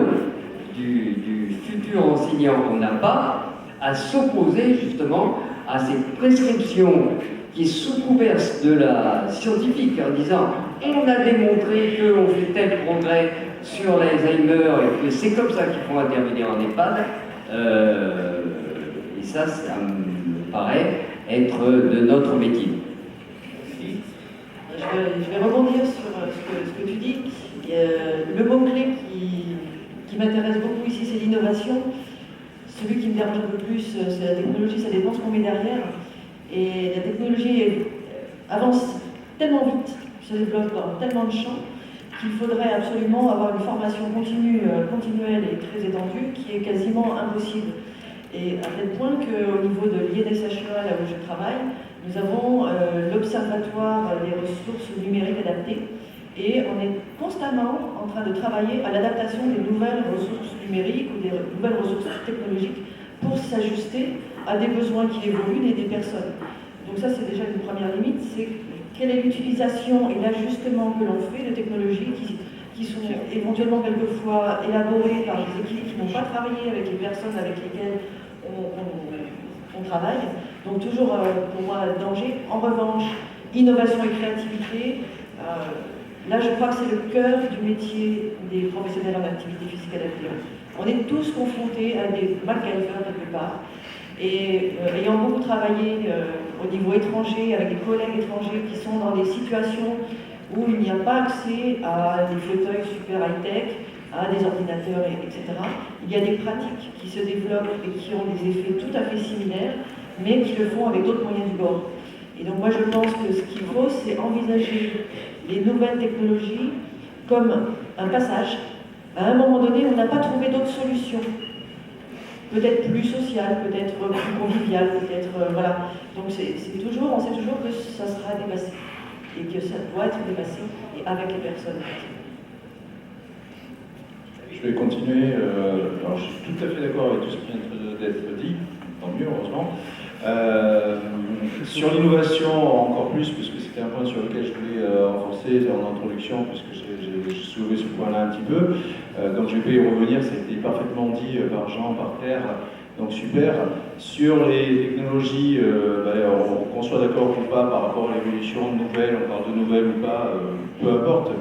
du futur enseignant qu'on n'a pas à s'opposer justement à cette prescription qui est sous couvert de la scientifique en disant on a démontré qu'on fait tel progrès sur l'Alzheimer et que c'est comme ça qu'il faut intervenir en EHPAD. Et ça me paraît être de notre métier. Je vais rebondir sur ce que tu dis. Le mot-clé qui m'intéresse beaucoup ici, c'est l'innovation. Celui qui me dérange un peu plus, c'est la technologie, ça dépend ce qu'on met derrière. Et la technologie avance tellement vite, se développe dans tellement de champs, qu'il faudrait absolument avoir une formation continuelle et très étendue, qui est quasiment impossible. Et à tel point qu'au niveau de l'INSHEA, là où je travaille, nous avons l'Observatoire des ressources numériques adaptées, et on est constamment en train de travailler à l'adaptation des nouvelles ressources numériques ou des nouvelles ressources technologiques pour s'ajuster à des besoins qui évoluent et des personnes. Donc ça, c'est déjà une première limite, c'est quelle est l'utilisation et l'ajustement que l'on fait de technologies qui sont éventuellement quelquefois élaborées par des équipes qui n'ont pas travaillé avec les personnes avec lesquelles on travaille. Donc toujours pour moi, danger. En revanche, innovation et créativité, là je crois que c'est le cœur du métier des professionnels en activité physique adaptée. On est tous confrontés à des MacGyver quelque part. Et ayant beaucoup travaillé au niveau étranger, avec des collègues étrangers qui sont dans des situations où il n'y a pas accès à des fauteuils super high-tech, à des ordinateurs, etc. Il y a des pratiques qui se développent et qui ont des effets tout à fait similaires, mais qui le font avec d'autres moyens du bord. Et donc moi je pense que ce qu'il faut, c'est envisager les nouvelles technologies comme un passage. À un moment donné, on n'a pas trouvé d'autres solutions. Peut-être plus sociales, peut-être plus conviviales, peut-être... voilà. Donc on sait toujours que ça sera dépassé. Et que ça doit être dépassé, et avec les personnes. Je vais continuer. Alors, je suis tout à fait d'accord avec tout ce qui vient d'être dit, tant mieux, heureusement. Sur l'innovation, encore plus, puisque c'était un point sur lequel je voulais renforcer en introduction, puisque j'ai soulevé ce point-là un petit peu. Donc, je vais pas y revenir, ça a été parfaitement dit par Jean, par Claire. Donc, super. Sur les technologies, qu'on soit d'accord ou pas par rapport à l'évolution de nouvelles, on parle de nouvelles ou pas, peu importe.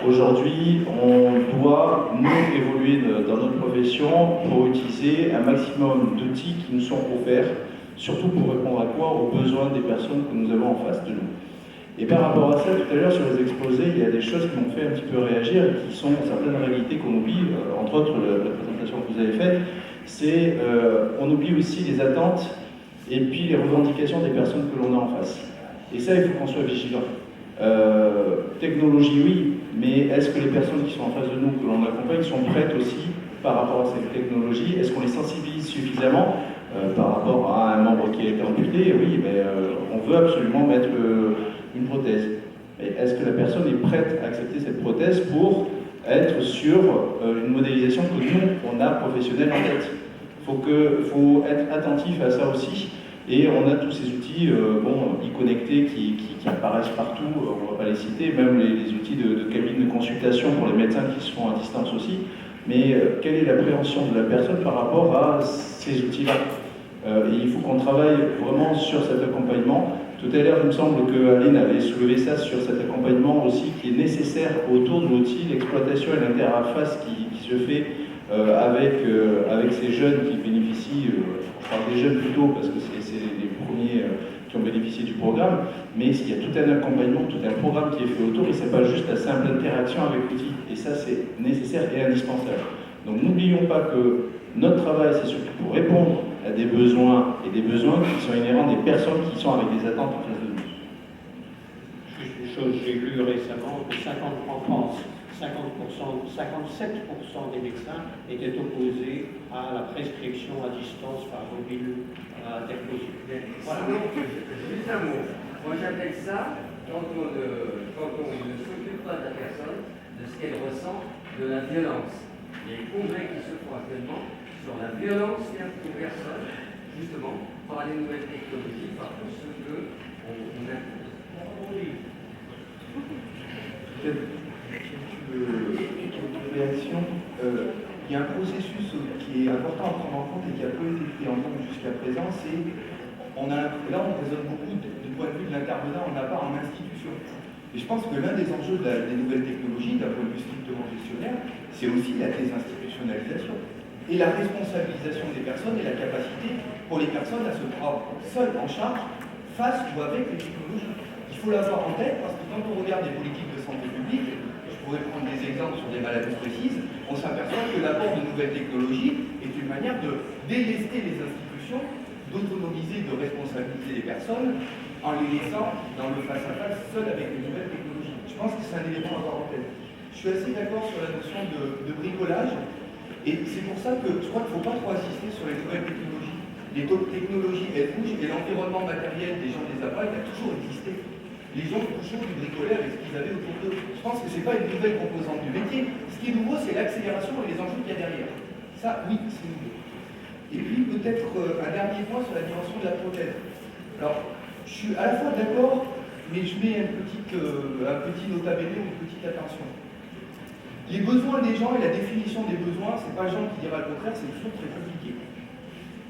Aujourd'hui, on doit, nous, évoluer dans notre profession pour utiliser un maximum d'outils qui nous sont offerts, surtout pour répondre à quoi? Aux besoins des personnes que nous avons en face de nous. Et par rapport à ça, tout à l'heure, sur les exposés, il y a des choses qui m'ont fait un petit peu réagir et qui sont certaines réalités qu'on oublie, entre autres la présentation que vous avez faite, c'est on oublie aussi les attentes et puis les revendications des personnes que l'on a en face. Et ça, il faut qu'on soit vigilant. Technologie, oui, mais est-ce que les personnes qui sont en face de nous, que l'on accompagne, sont prêtes aussi par rapport à cette technologie? Est-ce qu'on les sensibilise suffisamment par rapport à un membre qui a été amputé? Oui, mais on veut absolument mettre une prothèse. Mais est-ce que la personne est prête à accepter cette prothèse pour être sur une modélisation que nous, on a professionnelle en tête? Il faut être attentif à ça aussi. Et on a tous ces outils e-connectés qui apparaissent partout, on ne va pas les citer, même les outils de cabine de consultation pour les médecins qui se font à distance aussi. Mais quelle est l'appréhension de la personne par rapport à ces outils-là? Et il faut qu'on travaille vraiment sur cet accompagnement. Tout à l'heure, il me semble que Aline avait soulevé ça sur cet accompagnement aussi qui est nécessaire autour de l'outil, l'exploitation et l'interface qui se fait avec ces jeunes qui bénéficient, je parle des jeunes plutôt parce que c'est les premiers qui ont bénéficié du programme, mais il y a tout un accompagnement, tout un programme qui est fait autour et c'est pas juste la simple interaction avec l'outil. Et ça, c'est nécessaire et indispensable. Donc n'oublions pas que notre travail, c'est surtout pour répondre à des besoins et des besoins qui sont inhérents des personnes qui sont avec des attentes en face de nous. juste une chose, j'ai lu récemment que 57% des médecins étaient opposés à la prescription à distance par mobile interposée. Voilà. Sinon, juste un mot. Moi j'appelle ça, quand on ne s'occupe pas de la personne, de ce qu'elle ressent, de la violence. Les congrès qui se font actuellement sur la violence faite aux personnes, justement, par les nouvelles technologies, par tout ce qu'on impose. Quelques réactions. Il y a un processus qui est important à prendre en compte et qui a peu été pris en compte jusqu'à présent, c'est là on raisonne beaucoup du point de vue de l'intervenant en part en institution. Et je pense que l'un des enjeux des nouvelles technologies, d'un point de vue strictement gestionnaire, c'est aussi la désinstitutionnalisation et la responsabilisation des personnes et la capacité pour les personnes à se prendre seules en charge face ou avec les technologies. Il faut l'avoir en tête parce que quand on regarde les politiques de santé publique, je pourrais prendre des exemples sur des maladies précises, on s'aperçoit que l'apport de nouvelles technologies est une manière de délester les institutions, d'autonomiser, de responsabiliser les personnes en les laissant dans le face-à-face seul avec les nouvelles technologies. Je pense que c'est un élément à avoir en tête. Je suis assez d'accord sur la notion de bricolage et c'est pour ça que je crois qu'il ne faut pas trop insister sur les nouvelles technologies. Les technologies, elles bougent et l'environnement matériel des gens des appareils a toujours existé. Les gens toujours du bricoler avec ce qu'ils avaient autour d'eux. Je pense que ce n'est pas une nouvelle composante du métier. Ce qui est nouveau, c'est l'accélération et les enjeux qu'il y a derrière. Ça, oui, c'est nouveau. Et puis peut-être un dernier point sur la dimension de la prothèse. Alors, je suis à la fois d'accord, mais je mets un petit nota bene ou une petite attention. Les besoins des gens et la définition des besoins, c'est pas Jean qui dira le contraire, c'est toujours très compliqué.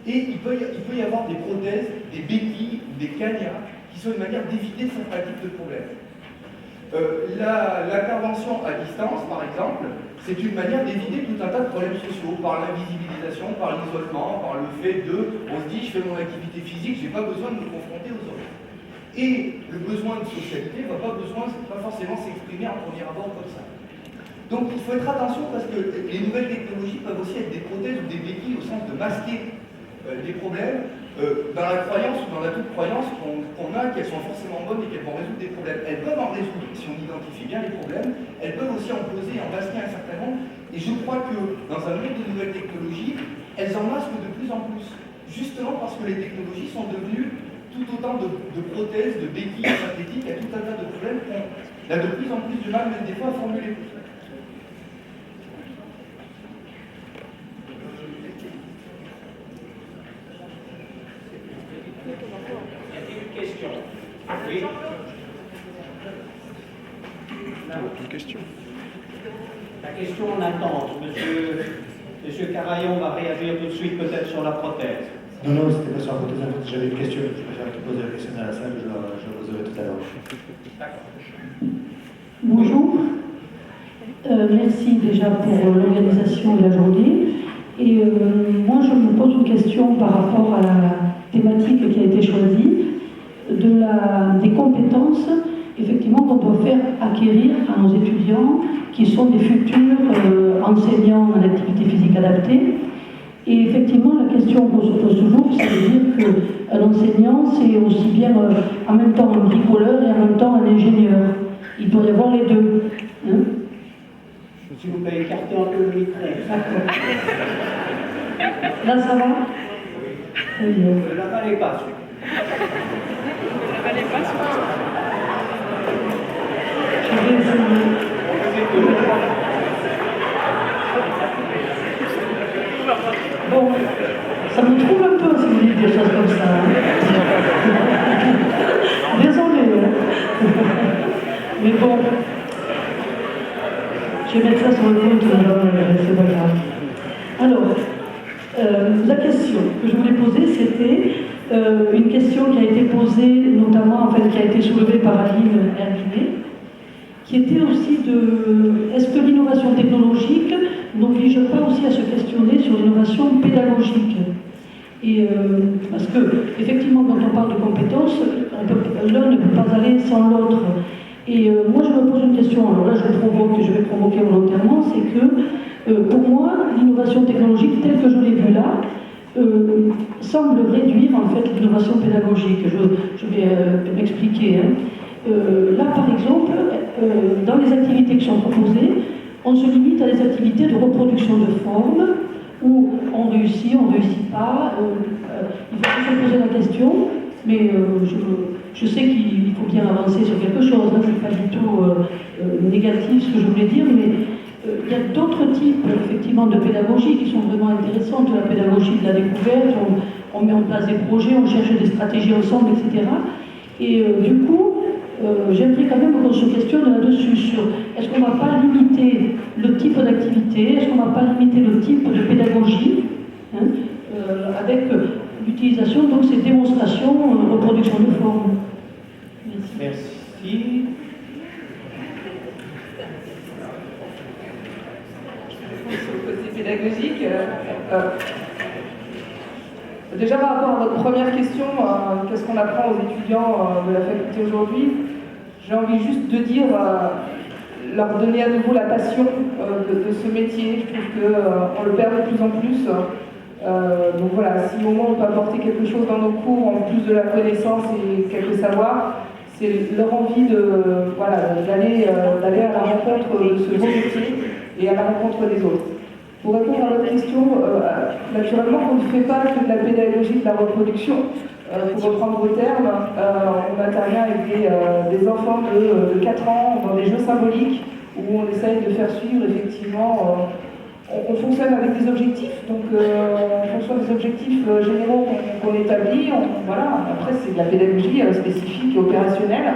Et il peut y avoir des prothèses, des béquilles ou des cagnards qui sont une manière d'éviter certains types de problèmes. L'intervention à distance, par exemple, c'est une manière d'éviter tout un tas de problèmes sociaux, par l'invisibilisation, par l'isolement, par le fait on se dit, je fais mon activité physique, je n'ai pas besoin de me confronter aux autres. Et le besoin de socialité ne va pas forcément s'exprimer en premier abord comme ça. Donc il faut être attention parce que les nouvelles technologies peuvent aussi être des prothèses ou des béquilles au sens de masquer des problèmes dans la croyance ou dans la toute-croyance qu'on a qu'elles sont forcément bonnes et qu'elles vont résoudre des problèmes. Elles peuvent en résoudre si on identifie bien les problèmes, elles peuvent aussi en poser et en masquer un certain nombre, et je crois que dans un monde de nouvelles technologies, elles en masquent de plus en plus, justement parce que les technologies sont devenues tout autant de prothèses, de béquilles synthétiques, à tout un tas de problèmes qu'on a de plus en plus du mal même des fois à formuler. Question. Oui. Une question. La question en attente. Monsieur Carayon va réagir tout de suite peut-être sur la prothèse. Non, c'était pas sur la prothèse. En fait, j'avais une question. Je préfère te poser la question à la salle. Je la poserai tout à l'heure. Bonjour. Merci déjà pour l'organisation de la journée. Et moi, je me pose une question par rapport à la thématique qui a été choisie, des compétences effectivement qu'on doit faire acquérir à nos étudiants qui sont des futurs enseignants en activité physique adaptée. Et effectivement, la question qu'on se pose toujours, c'est de dire qu'un enseignant, c'est aussi bien en même temps un bricoleur et en même temps un ingénieur. Il doit y avoir les deux. Hein? Si vous pouvez écarter un peu le micro. Là, ça va? Oui. Ne l'avalez pas. Ne l'avalez pas, je vais essayer. Bon, ça me trouve un peu si vous dites des choses comme ça. Désolé. Mais bon, je vais mettre ça sur le compte, c'est pas grave. Alors, la question que je voulais poser, c'était une question qui a été posée, notamment, en fait, qui a été soulevée par Aline Herminet, qui était aussi est-ce que l'innovation technologique n'oblige pas aussi à se questionner sur l'innovation pédagogique? Et parce que, effectivement, quand on parle de compétences, l'un ne peut pas aller sans l'autre. Et moi, je me pose une question, alors là, je vais provoquer volontairement, c'est que, pour moi, l'innovation technologique, telle que je l'ai vue là, semble réduire, en fait, l'innovation pédagogique. Je vais m'expliquer. Hein. là, par exemple, dans les activités qui sont proposées, on se limite à des activités de reproduction de forme, où on réussit pas. Il faut se poser la question, mais je sais qu'il faut bien avancer sur quelque chose, hein, c'est pas du tout négatif ce que je voulais dire, mais il y a d'autres types effectivement de pédagogie qui sont vraiment intéressantes, la pédagogie de la découverte, on met en place des projets, on cherche des stratégies ensemble, etc. Et du coup, j'aimerais quand même qu'on se questionne là-dessus sur est-ce qu'on ne va pas limiter le type d'activité, est-ce qu'on ne va pas limiter le type de pédagogie, hein, avec l'utilisation de ces démonstrations, reproduction de forme. Merci. Sur le côté pédagogique, déjà par rapport à votre première question, qu'est-ce qu'on apprend aux étudiants de la faculté aujourd'hui, j'ai envie juste de dire, leur donner à nouveau la passion de ce métier. Je trouve qu'on le perd de plus en plus. Donc voilà, si au moins on peut apporter quelque chose dans nos cours, en plus de la connaissance et quelques savoirs, c'est leur envie d'aller à la rencontre de ce beau métier et à la rencontre des autres. Pour répondre à votre question, naturellement, on ne fait pas que de la pédagogie de la reproduction. Pour reprendre vos termes, on intervient avec des enfants de 4 ans dans des jeux symboliques où on essaye de faire suivre effectivement. On fonctionne avec des objectifs, donc en fonction des objectifs généraux qu'on établit, après c'est de la pédagogie spécifique et opérationnelle.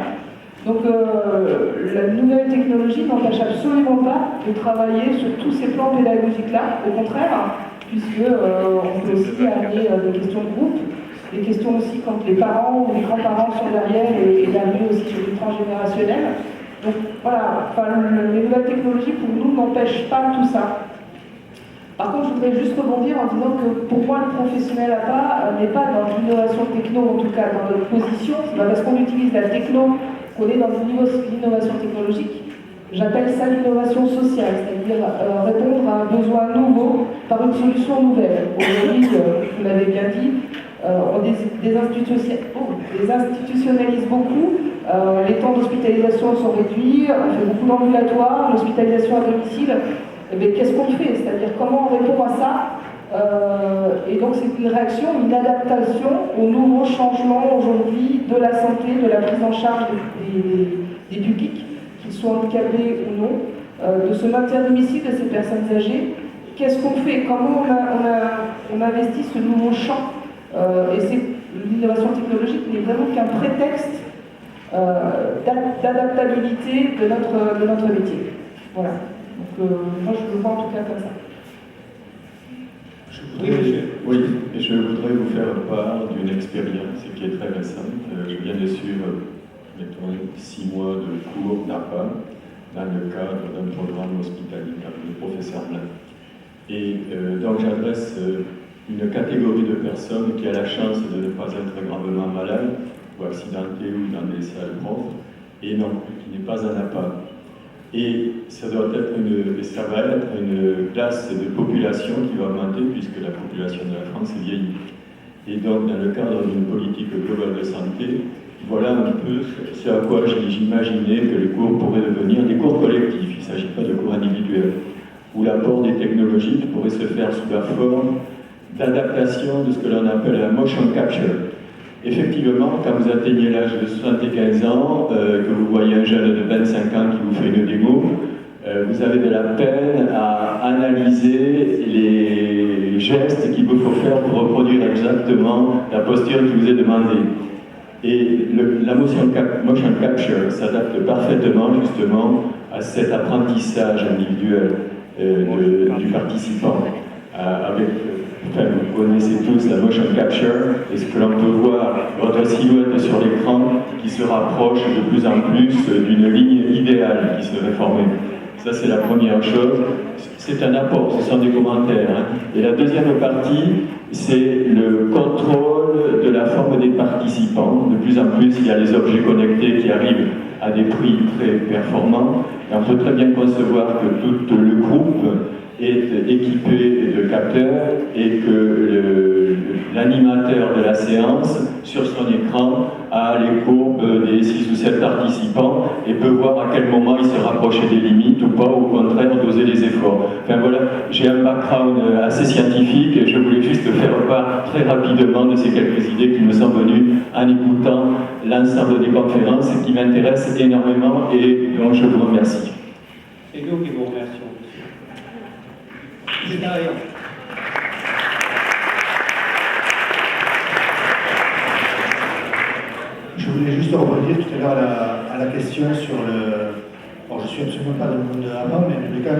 Donc la nouvelle technologie n'empêche absolument pas de travailler sur tous ces plans pédagogiques-là, au contraire, puisque on peut aussi amener des questions de groupe, des questions aussi quand les parents ou les grands-parents sont derrière et d'amener aussi sur du transgénérationnel. Donc voilà, les nouvelles technologies pour nous n'empêchent pas tout ça. Par contre, je voudrais juste rebondir en disant que pour moi, le professionnel à pas n'est pas dans l'innovation techno, en tout cas dans notre position. C'est pas parce qu'on utilise la techno qu'on est dans l'innovation technologique. J'appelle ça l'innovation sociale, c'est-à-dire répondre à un besoin nouveau par une solution nouvelle. Aujourd'hui, vous l'avez bien dit, on désinstitutionnalise beaucoup, les temps d'hospitalisation sont réduits, on fait beaucoup d'ambulatoires, l'hospitalisation à domicile. Mais qu'est-ce qu'on fait? C'est-à-dire comment on répond à ça? Et donc c'est une réaction, une adaptation aux nouveaux changements aujourd'hui de la santé, de la prise en charge des publics, qu'ils soient handicapés ou non, de ce maintien à domicile de ces personnes âgées. Qu'est-ce qu'on fait? Comment on investit ce nouveau champ? Et l'innovation technologique n'est vraiment qu'un prétexte d'adaptabilité de notre métier. Voilà. Donc moi je le vois en tout cas comme ça. Je voudrais vous faire part d'une expérience qui est très récente. Je viens de suivre, mettons, 6 mois de cours d'APA dans le cadre d'un programme hospitalier avec le professeur Blanc. Et donc j'adresse une catégorie de personnes qui a la chance de ne pas être gravement malade ou accidentée ou dans des salles propres, et non plus qui n'est pas un APA. Et ça va être une classe de population qui va augmenter puisque la population de la France vieillit. Et donc, dans le cadre d'une politique globale de santé, voilà un peu ce à quoi j'imaginais que les cours pourraient devenir des cours collectifs. Il ne s'agit pas de cours individuels, où l'apport des technologies pourrait se faire sous la forme d'adaptation de ce que l'on appelle la motion capture. Effectivement, quand vous atteignez l'âge de 75 ans, que vous voyez un jeune de 25 ans qui vous fait une démo, vous avez de la peine à analyser les gestes qu'il vous faut faire pour reproduire exactement la posture qui vous est demandée. Et la motion capture s'adapte parfaitement justement à cet apprentissage individuel du participant. Vous connaissez tous la motion capture, et ce que l'on peut voir, votre silhouette sur l'écran qui se rapproche de plus en plus d'une ligne idéale qui serait formée. Ça, c'est la première chose. C'est un apport, ce sont des commentaires. Et la deuxième partie, c'est le contrôle de la forme des participants. De plus en plus, il y a les objets connectés qui arrivent à des prix très performants. Et on peut très bien concevoir que tout le groupe est équipé de capteurs et que l'animateur de la séance, sur son écran, a les courbes des 6 ou 7 participants et peut voir à quel moment il se rapprochait des limites ou pas, ou au contraire doser les efforts. Enfin voilà, j'ai un background assez scientifique et je voulais juste faire part très rapidement de ces quelques idées qui me sont venues en écoutant l'ensemble des conférences et qui m'intéressent énormément et donc je vous remercie. C'est nous qui vous remercions. C'est derrière. Je voulais juste rebondir tout à l'heure à la question sur le... Bon, je ne suis absolument pas dans le monde de APA, mais en tout cas,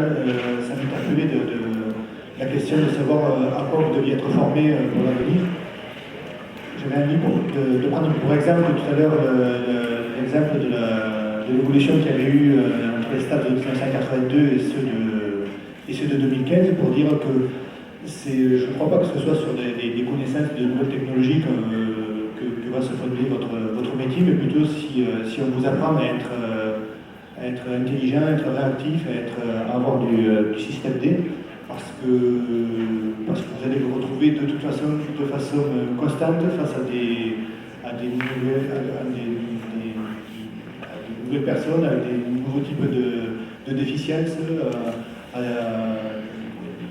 ça m'interpellait de la question de savoir à quoi vous deviez être formé pour l'avenir. J'avais envie de prendre pour exemple tout à l'heure l'exemple de l'évolution qu'il y avait eu entre les stades de 1982 et ceux de 2015, pour dire que je ne crois pas que ce soit sur des connaissances de nouvelles technologies que va se fonder votre métier, mais plutôt si on vous apprend à être intelligent, à être réactif, à avoir du système D, parce que vous allez vous retrouver de toute façon de façon constante face à des nouvelles personnes, à des nouveaux types de déficiences.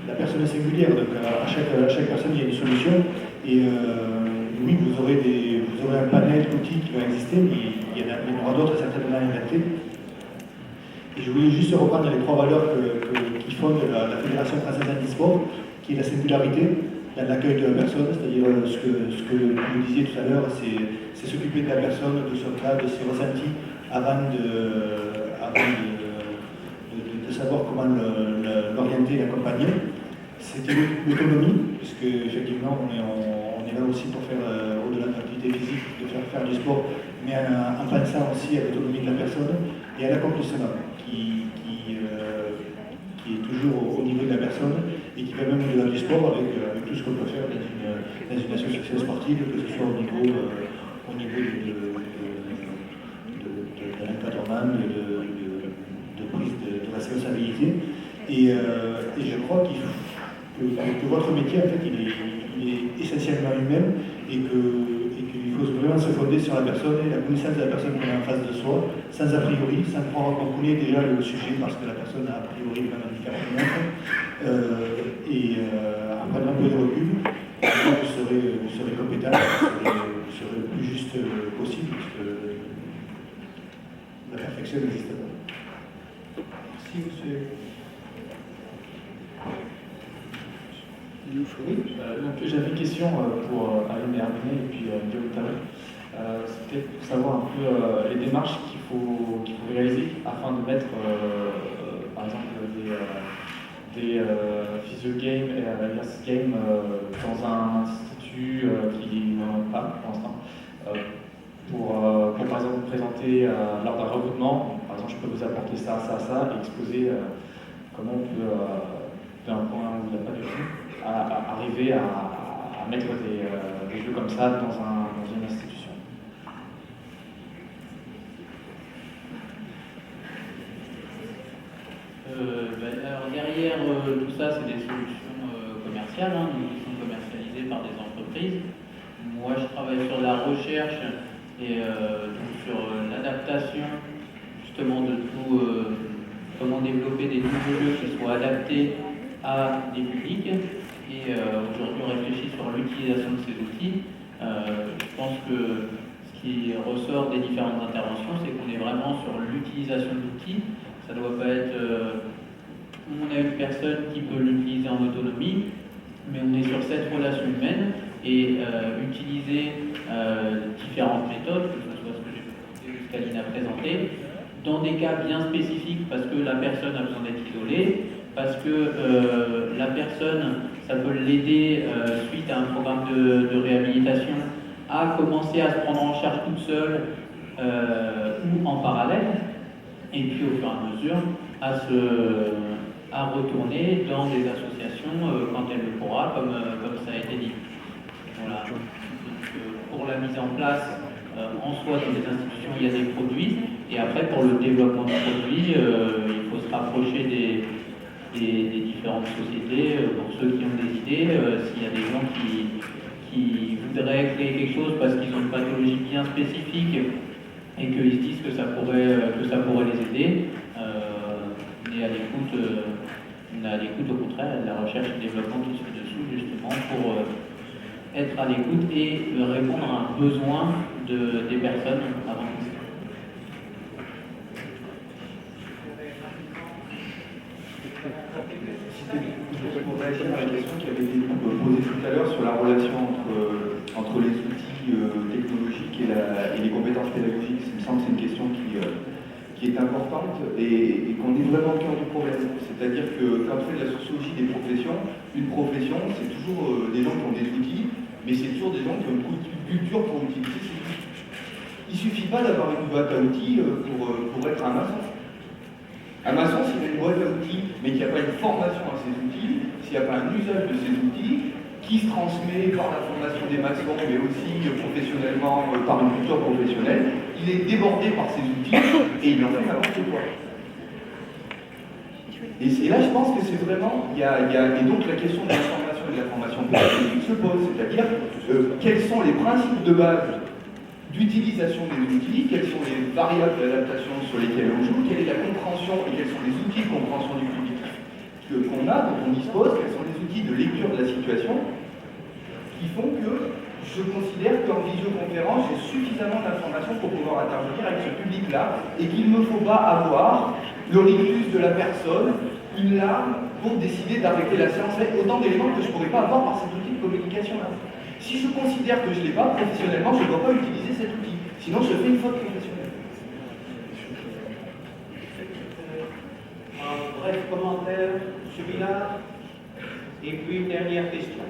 La personne est singulière, donc à chaque personne il y a une solution. Et oui, vous aurez un panel d'outils qui va exister, mais il y en aura d'autres certainement inventés. Et je voulais juste reprendre les 3 valeurs qui fondent la Fédération française d'e-sport, qui est la singularité dans l'accueil de la personne, c'est-à-dire ce que vous disiez tout à l'heure, c'est s'occuper de la personne, de son cas, de ses ressentis, avant de savoir comment l'orienter et l'accompagner. C'était l'autonomie, puisque effectivement on est là aussi pour faire, au-delà de l'activité physique, de faire du sport, mais en pensant aussi à l'autonomie de la personne et à l'accomplissement, qui est toujours au niveau de la personne et qui va même au-delà du sport avec tout ce qu'on peut faire dans une association sportive, que ce soit au niveau de l'encadrement, de prise de responsabilité. Et je crois que votre métier, en fait, il est essentiellement humain et qu'il faut vraiment se fonder sur la personne et la connaissance de la personne qu'on a en face de soi, sans a priori, sans croire qu'on connaît déjà le sujet parce que la personne a priori le même handicap que l'autre. En prenant un peu de recul, vous serez compétent, vous serez le plus juste possible, parce que la perfection n'existe pas. Merci, monsieur. Donc j'avais une question pour Aline Herminet et puis Guillaume Tarek. C'était pour savoir un peu les démarches qu'il faut réaliser afin de mettre par exemple des physio-games et exercice game dans un institut qui n'en a pas pour l'instant. Pour par exemple vous présenter lors d'un recrutement, par exemple je peux vous apporter ça, et exposer comment on peut, d'un point où il n'y a pas de jeu, arriver à mettre des jeux comme ça dans une institution. Alors derrière tout ça, c'est des solutions commerciales, qui sont commercialisées par des entreprises. Moi, je travaille sur la recherche et donc sur l'adaptation justement de tout, comment développer des nouveaux jeux qui soient adaptés à des publics. Et aujourd'hui, on réfléchit sur l'utilisation de ces outils. Je pense que ce qui ressort des différentes interventions, c'est qu'on est vraiment sur l'utilisation de l'outil. Ça ne doit pas être... on a une personne qui peut l'utiliser en autonomie, mais on est sur cette relation humaine et utiliser différentes méthodes, que ce soit ce que Aline a présenté, dans des cas bien spécifiques parce que la personne a besoin d'être isolée, parce que la personne, ça peut l'aider suite à un programme de réhabilitation à commencer à se prendre en charge toute seule ou en parallèle, et puis au fur et à mesure à retourner dans des associations quand elle le pourra, comme ça a été dit. Voilà. Donc, pour la mise en place, en soi, dans les institutions, il y a des produits, et après, pour le développement de produits, il faut se rapprocher des différentes sociétés, pour ceux qui ont des idées, s'il y a des gens qui voudraient créer quelque chose parce qu'ils ont une pathologie bien spécifique et qu'ils se disent que ça pourrait les aider, on est à l'écoute au contraire de la recherche et développement qui se fait dessous justement pour être à l'écoute et répondre à un besoin des personnes avant tout. Pour réagir à la question qui avait été posée tout à l'heure sur la relation entre les outils technologiques et les compétences pédagogiques, il me semble que c'est une question qui est importante et qu'on est vraiment au cœur du problème. C'est-à-dire que quand on fait de la sociologie des professions, une profession, c'est toujours des gens qui ont des outils, mais c'est toujours des gens qui ont une culture pour utiliser ces outils. Il ne suffit pas d'avoir une boîte à outils pour être un maçon. Un maçon, s'il a une boîte à outils, mais qu'il n'y a pas une formation à ces outils, s'il n'y a pas un usage de ces outils, qui se transmet par la formation des maçons, mais aussi professionnellement, par une culture professionnelle, il est débordé par ces outils et il en fait n'importe quoi. Et là, je pense que c'est vraiment, et donc la question de la formation et de la formation pédagogique se pose, c'est-à-dire quels sont les principes de base d'utilisation des outils, quelles sont les variables d'adaptation sur lesquelles on joue, quelle est la compréhension et quels sont les outils de compréhension du public qu'on a, dont on dispose, quels sont les outils de lecture de la situation qui font que je considère qu'en visioconférence, j'ai suffisamment d'informations pour pouvoir intervenir avec ce public-là et qu'il ne me faut pas avoir le rictus de la personne, une larme pour décider d'arrêter la séance, autant d'éléments que je ne pourrais pas avoir par cet outil de communication-là. Si je considère que je ne l'ai pas professionnellement, je ne dois pas utiliser cet outil. Sinon, je fais une faute professionnelle. Un bref commentaire, celui-là, et puis une dernière question.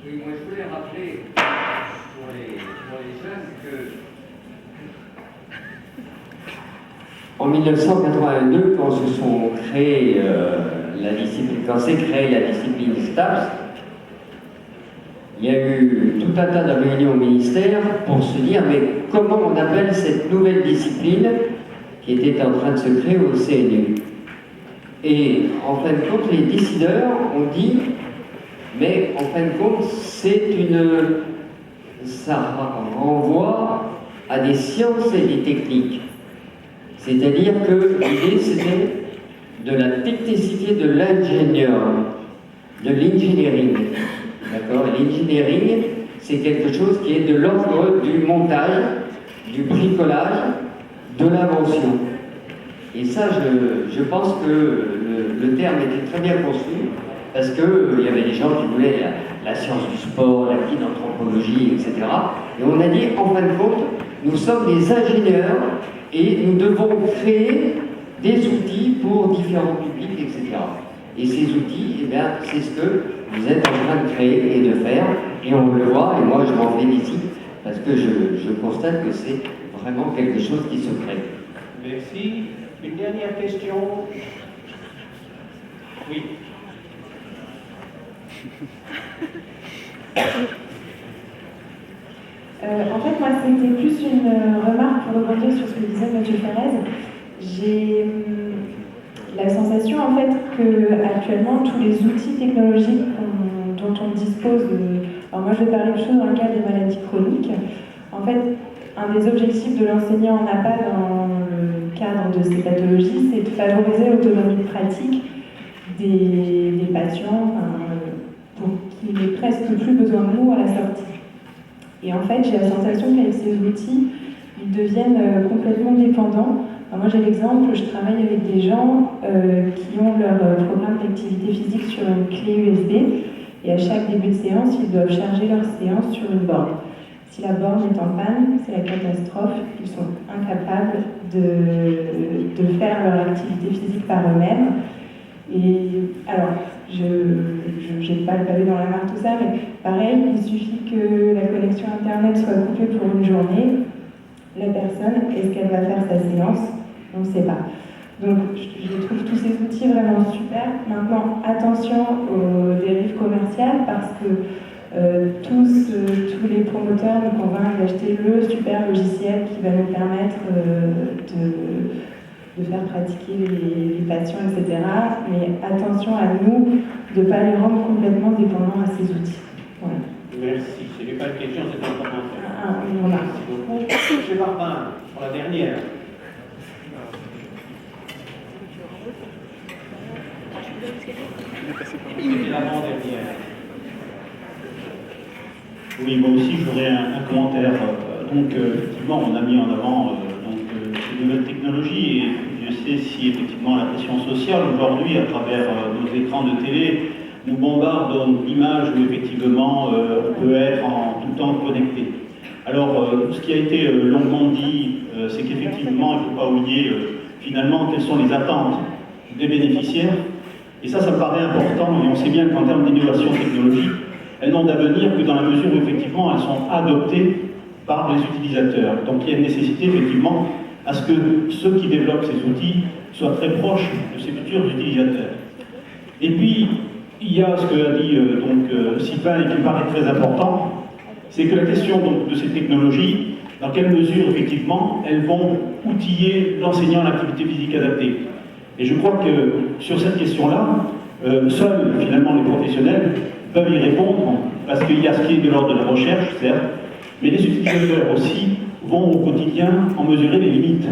Oui, moi je voulais rappeler pour les jeunes que en 1982, quand se sont créés quand s'est créée la discipline STAPS, il y a eu tout un tas de réunions au ministère pour se dire mais comment on appelle cette nouvelle discipline qui était en train de se créer au CNU. Et en fin de compte, les décideurs ont dit mais en fin de compte, ça renvoie à des sciences et des techniques. C'est-à-dire que l'idée c'était de la technicité de l'ingénieur, de l'engineering. D'accord ? L'engineering, c'est quelque chose qui est de l'ordre du montage, du bricolage, de l'invention. Et ça, je pense que le terme était très bien construit, parce qu'il y avait des gens qui voulaient la science du sport, la petite anthropologie, etc. Et on a dit, en fin de compte, nous sommes des ingénieurs et nous devons créer des outils pour différents publics, etc. Et ces outils, eh bien, c'est ce que vous êtes en train de créer et de faire, et on le voit, et moi je m'en félicite, parce que je constate que c'est vraiment quelque chose qui se crée. Merci. Une dernière question. Oui. En fait, moi, c'était plus une remarque pour rebondir sur ce que disait M. Ferez. J'ai la sensation, en fait, que actuellement tous les outils technologiques dont on dispose, alors moi, je vais parler de choses dans le cadre des maladies chroniques. En fait, un des objectifs de l'enseignant en APA dans le cadre de ces pathologies, c'est de favoriser l'autonomie de pratique des patients, pour qu'ils n'aient presque plus besoin de nous à la sortie. Et en fait, j'ai la sensation qu'avec ces outils, ils deviennent complètement dépendants. Alors moi, j'ai l'exemple, je travaille avec des gens qui ont leur programme d'activité physique sur une clé USB, et à chaque début de séance, ils doivent charger leur séance sur une borne. Si la borne est en panne, c'est la catastrophe, ils sont incapables de faire leur activité physique par eux-mêmes. Et alors, je n'ai pas le pavé dans la mare, tout ça, mais pareil, il suffit que la connexion Internet soit coupée pour une journée. La personne, est-ce qu'elle va faire sa séance? On ne sait pas. Donc, je trouve tous ces outils vraiment super. Maintenant, attention aux dérives commerciales, parce que tous les promoteurs nous convainquent d'acheter le super logiciel qui va nous permettre de faire pratiquer les patients, etc. Mais attention à nous de ne pas les rendre complètement dépendants à ces outils. Voilà. Merci. Ce n'est pas une question, c'est un commentaire. Voilà. Merci beaucoup. M. Barbin, pour la dernière. C'était l'avant-dernière. Oui, moi aussi j'aurais un commentaire. Effectivement, on a mis en avant ces nouvelles technologies et je sais si effectivement la pression sociale aujourd'hui, à travers nos écrans de télé, nous bombarde d'images où effectivement on peut être en tout temps connecté. Alors, ce qui a été longuement dit, c'est qu'effectivement, il ne faut pas oublier finalement quelles sont les attentes des bénéficiaires. Et ça me paraît important, et on sait bien qu'en termes d'innovation technologique, elles n'ont d'avenir que dans la mesure où effectivement elles sont adoptées par les utilisateurs. Donc il y a une nécessité effectivement à ce que ceux qui développent ces outils soient très proches de ces futurs utilisateurs. Et puis, il y a ce que a dit Sylvain et qui me paraît très important, c'est que la question de ces technologies, dans quelle mesure effectivement elles vont outiller l'enseignant à l'activité physique adaptée. Et je crois que sur cette question-là, seuls finalement les professionnels peuvent y répondre, parce qu'il y a ce qui est de l'ordre de la recherche, certes, mais les utilisateurs aussi vont au quotidien en mesurer les limites.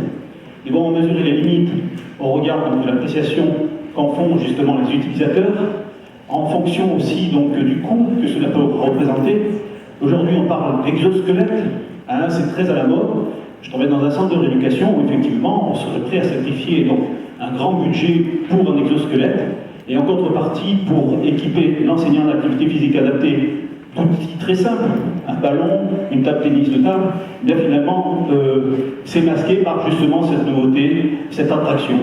Ils vont en mesurer les limites au regard de l'appréciation qu'en font justement les utilisateurs, en fonction aussi du coût que cela peut représenter. Aujourd'hui, on parle d'exosquelette, hein, c'est très à la mode. Je travaille dans un centre de rééducation où effectivement on serait prêt à sacrifier un grand budget pour un exosquelette et en contrepartie pour équiper l'enseignant d'activité physique adaptée d'outils très simples, un ballon, une table tennis de table, bien finalement c'est masqué par justement cette nouveauté, cette attraction.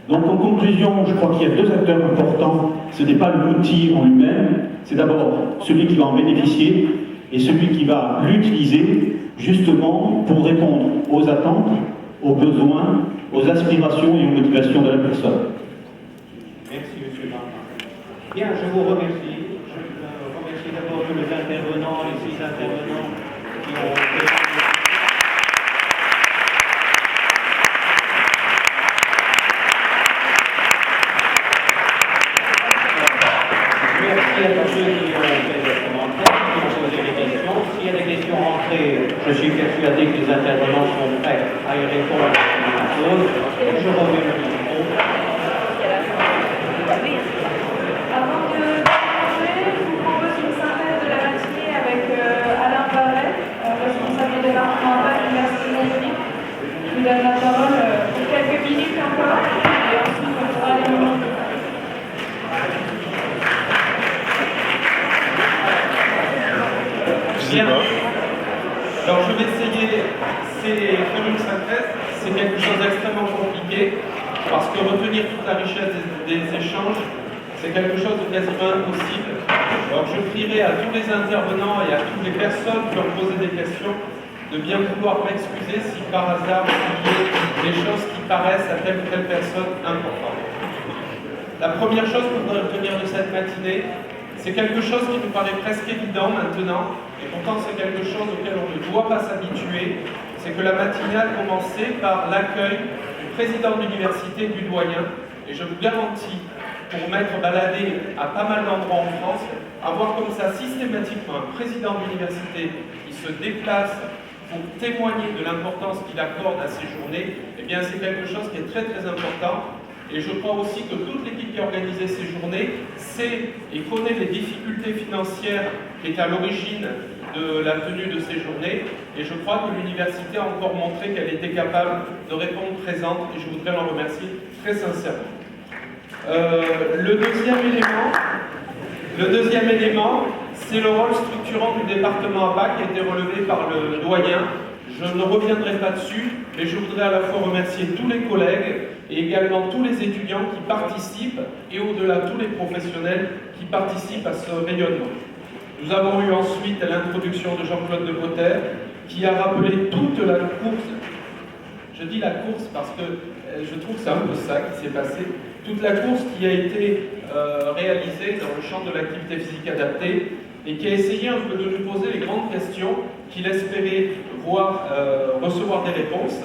Donc en conclusion, je crois qu'il y a deux acteurs importants. Ce n'est pas l'outil en lui-même, c'est d'abord celui qui va en bénéficier et celui qui va l'utiliser justement pour répondre aux attentes, aux besoins, aux aspirations et aux motivations de la personne. Merci, M. Barbin. Bien, je vous remercie. Je remercie d'abord tous les intervenants, les 6 intervenants qui ont fait... Merci à tous ceux qui ont fait des commentaires, qui ont posé des questions. S'il y a des questions rentrées, je suis persuadé que les intervenants sont prêts à y répondre à la pause. Je reviens au micro. Avant de continuer, je vous propose une synthèse de la matinée avec Alain Barret, responsable du département de l'Université de Montpellier. Je vous donne la parole pour quelques minutes encore, et ensuite on fera les moments de... Bien. Alors je vais essayer, faire une synthèse, c'est quelque chose d'extrêmement compliqué, parce que retenir toute la richesse des échanges, c'est quelque chose de quasiment impossible. Alors je prierai à tous les intervenants et à toutes les personnes qui ont posé des questions de bien vouloir m'excuser si par hasard il y a des choses qui paraissent à telle ou telle personne importantes. La première chose qu'on doit retenir de cette matinée, c'est quelque chose qui nous paraît presque évident maintenant, et pourtant c'est quelque chose auquel on ne doit pas s'habituer, c'est que la matinée a commencé par l'accueil du président de l'université, du doyen, et je vous garantis, pour m'être baladé à pas mal d'endroits en France, avoir comme ça systématiquement un président d'université qui se déplace pour témoigner de l'importance qu'il accorde à ces journées, eh bien c'est quelque chose qui est très très important. Et je crois aussi que toute l'équipe qui a organisé ces journées sait et connaît les difficultés financières qui étaient à l'origine de la tenue de ces journées. Et je crois que l'université a encore montré qu'elle était capable de répondre présente, et je voudrais l'en remercier très sincèrement. Le deuxième élément, c'est le rôle structurant du département APA qui a été relevé par le doyen. Je ne reviendrai pas dessus, mais je voudrais à la fois remercier tous les collègues et également tous les étudiants qui participent, et au-delà tous les professionnels qui participent à ce rayonnement. Nous avons eu ensuite l'introduction de Jean-Claude de Botter, qui a rappelé toute la course. Je dis la course parce que je trouve que c'est un peu ça qui s'est passé. Toute la course qui a été réalisée dans le champ de l'activité physique adaptée, et qui a essayé un peu de nous poser les grandes questions qu'il espérait recevoir des réponses.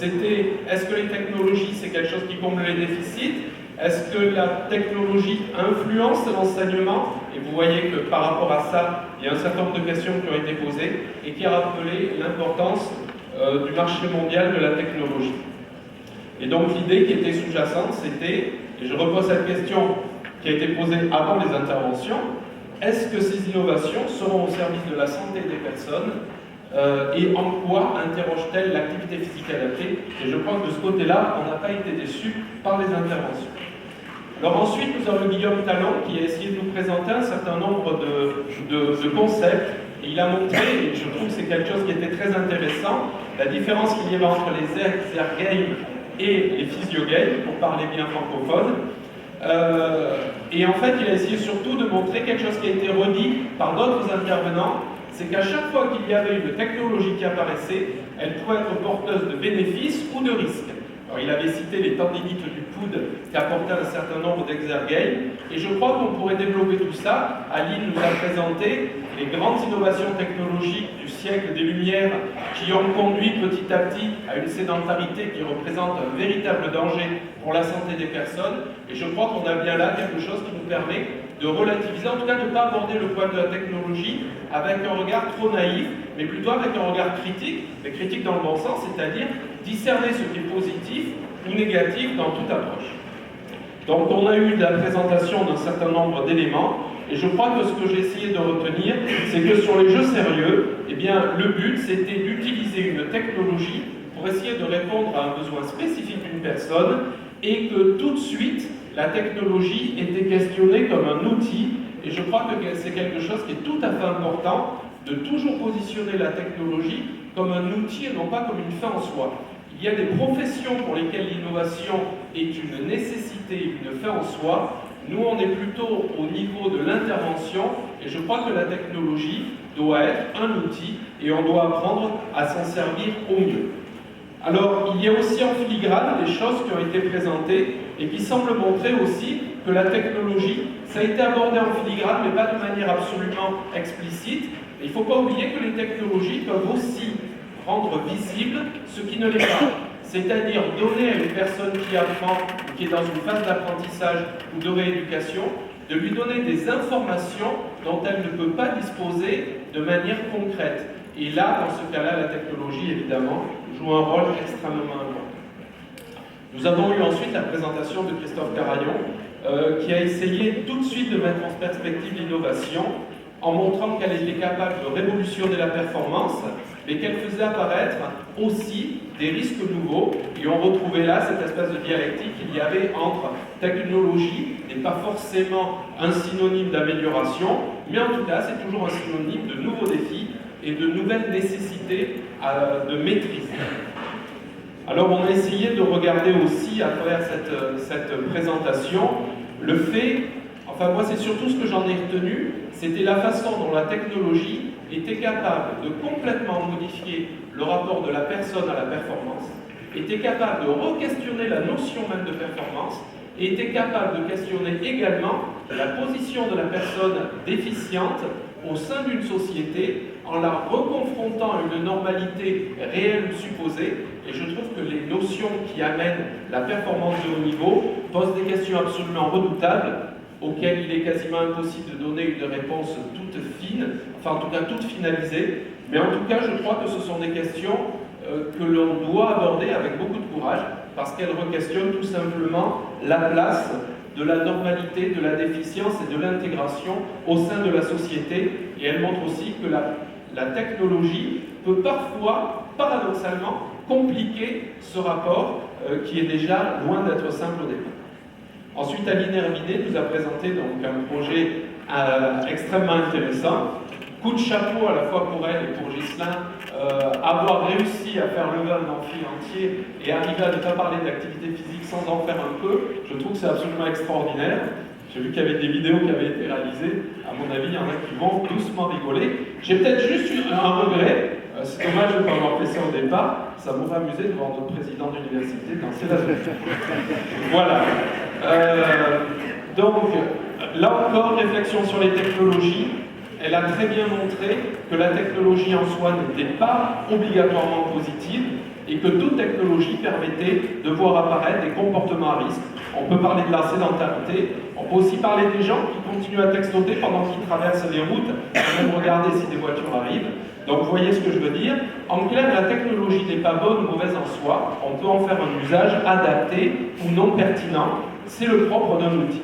c'était est-ce que les technologies, c'est quelque chose qui comble les déficits? Est-ce que la technologie influence l'enseignement? Et vous voyez que par rapport à ça, il y a un certain nombre de questions qui ont été posées et qui a rappelé l'importance du marché mondial de la technologie. Et donc l'idée qui était sous-jacente, c'était, et je repose cette question qui a été posée avant les interventions, est-ce que ces innovations seront au service de la santé des personnes et en quoi interroge-t-elle l'activité physique adaptée? Et je crois que de ce côté-là, on n'a pas été déçus par les interventions. Alors ensuite, nous avons Guillaume Talon qui a essayé de nous présenter un certain nombre de concepts. Et il a montré, et je trouve que c'est quelque chose qui était très intéressant, la différence qu'il y avait entre les exergames et les physiogames, pour parler bien francophone. Et en fait, il a essayé surtout de montrer quelque chose qui a été redit par d'autres intervenants, c'est qu'à chaque fois qu'il y avait une technologie qui apparaissait, elle pouvait être porteuse de bénéfices ou de risques. Alors, il avait cité les tendinites du coude qui apportaient un certain nombre d'exergames, et je crois qu'on pourrait développer tout ça. Aline nous a présenté les grandes innovations technologiques du siècle des Lumières qui ont conduit petit à petit à une sédentarité qui représente un véritable danger pour la santé des personnes, et je crois qu'on a bien là quelque chose qui nous permet de relativiser, en tout cas de ne pas aborder le problème de la technologie avec un regard trop naïf, mais plutôt avec un regard critique, mais critique dans le bon sens, c'est-à-dire discerner ce qui est positif ou négatif dans toute approche. Donc on a eu la présentation d'un certain nombre d'éléments, et je crois que ce que j'ai essayé de retenir, c'est que sur les jeux sérieux, eh bien, le but c'était d'utiliser une technologie pour essayer de répondre à un besoin spécifique d'une personne, et que tout de suite, la technologie était questionnée comme un outil, et je crois que c'est quelque chose qui est tout à fait important, de toujours positionner la technologie comme un outil et non pas comme une fin en soi. Il y a des professions pour lesquelles l'innovation est une nécessité, une fin en soi. Nous, on est plutôt au niveau de l'intervention, et je crois que la technologie doit être un outil, et on doit apprendre à s'en servir au mieux. Alors, il y a aussi en filigrane des choses qui ont été présentées et qui semblent montrer aussi que la technologie, ça a été abordé en filigrane, mais pas de manière absolument explicite. Et il ne faut pas oublier que les technologies peuvent aussi rendre visible ce qui ne l'est pas. C'est-à-dire donner à une personne qui apprend, ou qui est dans une phase d'apprentissage ou de rééducation, de lui donner des informations dont elle ne peut pas disposer de manière concrète. Et là, dans ce cas-là, la technologie, évidemment, joue un rôle extrêmement important. Nous avons eu ensuite la présentation de Christophe Carayon, qui a essayé tout de suite de mettre en perspective l'innovation, en montrant qu'elle était capable de révolutionner la performance, mais qu'elle faisait apparaître aussi des risques nouveaux. Et on retrouvait là cette espèce de dialectique qu'il y avait entre technologie, n'est pas forcément un synonyme d'amélioration, mais en tout cas, c'est toujours un synonyme de nouveaux défis et de nouvelles nécessités de maîtrise. Alors on a essayé de regarder aussi à travers cette présentation le fait, enfin moi c'est surtout ce que j'en ai retenu, c'était la façon dont la technologie était capable de complètement modifier le rapport de la personne à la performance, était capable de re-questionner la notion même de performance, et était capable de questionner également la position de la personne déficiente au sein d'une société en la reconfrontant à une normalité réelle ou supposée. Et je trouve que les notions qui amènent la performance de haut niveau posent des questions absolument redoutables auxquelles il est quasiment impossible de donner une réponse toute fine, enfin en tout cas toute finalisée. Mais en tout cas, je crois que ce sont des questions que l'on doit aborder avec beaucoup de courage, parce qu'elles requestionnent tout simplement la place de la normalité, de la déficience et de l'intégration au sein de la société. Et elles montrent aussi que la technologie peut parfois, paradoxalement, compliquer ce rapport qui est déjà loin d'être simple au départ. Ensuite, Aline Herminet nous a présenté donc un projet extrêmement intéressant. Coup de chapeau à la fois pour elle et pour Ghislain, avoir réussi à faire lever un amphi entier et arriver à ne pas parler d'activité physique sans en faire un peu, je trouve que c'est absolument extraordinaire. J'ai vu qu'il y avait des vidéos qui avaient été réalisées. À mon avis, il y en a qui vont doucement rigoler. J'ai peut-être juste un regret. C'est dommage de ne pas avoir fait ça au départ. Ça m'aurait amusé de voir notre président d'université danser la zone. Voilà. Donc, là encore, réflexion sur les technologies. Elle a très bien montré que la technologie en soi n'était pas obligatoirement positive, et que toute technologie permettait de voir apparaître des comportements à risque. On peut parler de la sédentarité, on peut aussi parler des gens qui continuent à textoter pendant qu'ils traversent les routes, sans même regarder si des voitures arrivent. Donc vous voyez ce que je veux dire. En clair, la technologie n'est pas bonne ou mauvaise en soi, on peut en faire un usage adapté ou non pertinent, c'est le propre d'un outil.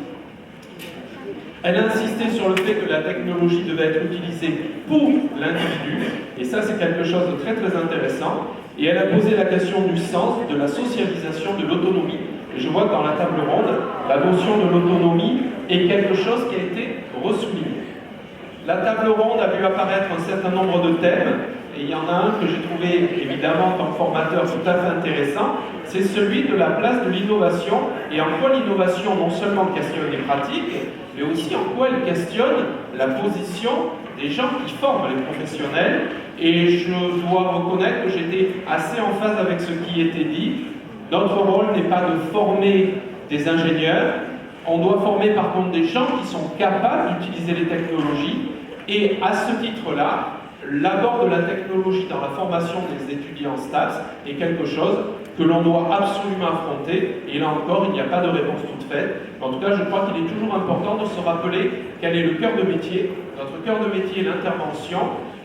Elle a insisté sur le fait que la technologie devait être utilisée pour l'individu, et ça c'est quelque chose de très très intéressant, et elle a posé la question du sens, de la socialisation, de l'autonomie. Et je vois que dans la table ronde, la notion de l'autonomie est quelque chose qui a été ressouligné. La table ronde a vu apparaître un certain nombre de thèmes, et il y en a un que j'ai trouvé évidemment comme formateur tout à fait intéressant, c'est celui de la place de l'innovation, et en quoi l'innovation non seulement questionne les pratiques, mais aussi en quoi elle questionne la position des gens qui forment les professionnels. Et je dois reconnaître que j'étais assez en phase avec ce qui était dit. Notre rôle n'est pas de former des ingénieurs, on doit former par contre des gens qui sont capables d'utiliser les technologies, et à ce titre-là, l'abord de la technologie dans la formation des étudiants STAPS est quelque chose que l'on doit absolument affronter, et là encore, il n'y a pas de réponse toute faite. En tout cas, je crois qu'il est toujours important de se rappeler quel est le cœur de métier. Notre cœur de métier est l'intervention,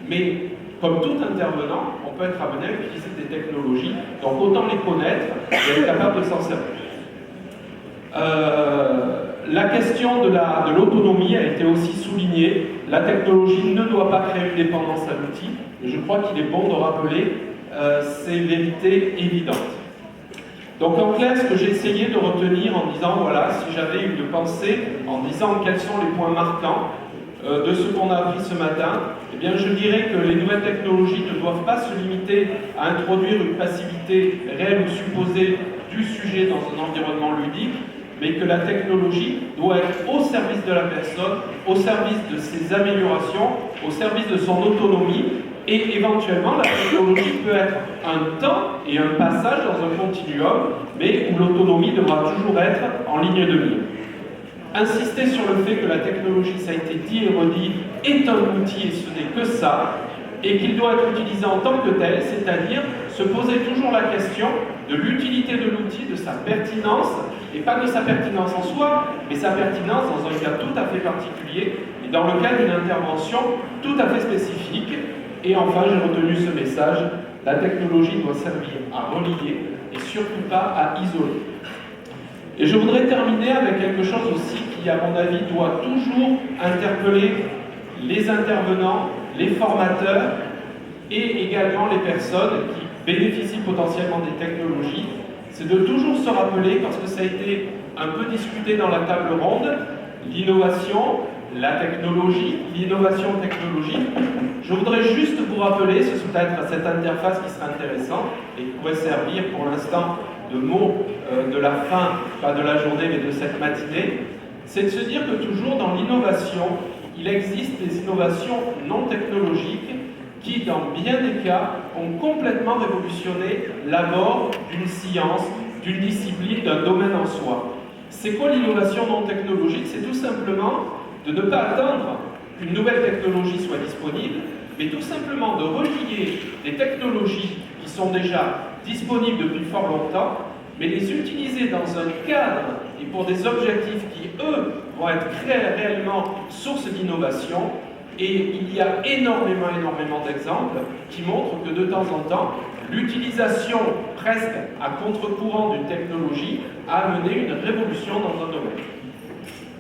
mais comme tout intervenant, on peut être amené à utiliser des technologies, donc autant les connaître et être capable de s'en servir. La question de l'autonomie a été aussi soulignée. La technologie ne doit pas créer une dépendance à l'outil, et je crois qu'il est bon de rappeler ces vérités évidentes. Donc en clair, ce que j'ai essayé de retenir en disant, voilà, si j'avais une pensée, en disant quels sont les points marquants de ce qu'on a appris ce matin, eh bien je dirais que les nouvelles technologies ne doivent pas se limiter à introduire une passivité réelle ou supposée du sujet dans un environnement ludique, mais que la technologie doit être au service de la personne, au service de ses améliorations, au service de son autonomie, et éventuellement la technologie peut être un temps et un passage dans un continuum, mais où l'autonomie devra toujours être en ligne de mire. Insister sur le fait que la technologie, ça a été dit et redit, est un outil et ce n'est que ça, et qu'il doit être utilisé en tant que tel, c'est-à-dire se poser toujours la question de l'utilité de l'outil, de sa pertinence, et pas de sa pertinence en soi, mais sa pertinence dans un cas tout à fait particulier, et dans le cas d'une intervention tout à fait spécifique. Et enfin, j'ai retenu ce message, la technologie doit servir à relier, et surtout pas à isoler. Et je voudrais terminer avec quelque chose aussi qui, à mon avis, doit toujours interpeller les intervenants, les formateurs et également les personnes qui bénéficient potentiellement des technologies, c'est de toujours se rappeler, parce que ça a été un peu discuté dans la table ronde, l'innovation, la technologie, l'innovation technologique. Je voudrais juste vous rappeler, ce serait peut-être cette interface qui serait intéressante et qui pourrait servir pour l'instant de mot de la fin, pas de la journée mais de cette matinée, c'est de se dire que toujours dans l'innovation, il existe des innovations non technologiques qui, dans bien des cas, ont complètement révolutionné l'abord d'une science, d'une discipline, d'un domaine en soi. C'est quoi l'innovation non technologique? C'est tout simplement de ne pas attendre qu'une nouvelle technologie soit disponible, mais tout simplement de relier des technologies qui sont déjà disponibles depuis fort longtemps, mais les utiliser dans un cadre et pour des objectifs qui, eux, vont être réellement source d'innovation. Et il y a énormément d'exemples qui montrent que de temps en temps, l'utilisation presque à contre-courant d'une technologie a amené une révolution dans un domaine.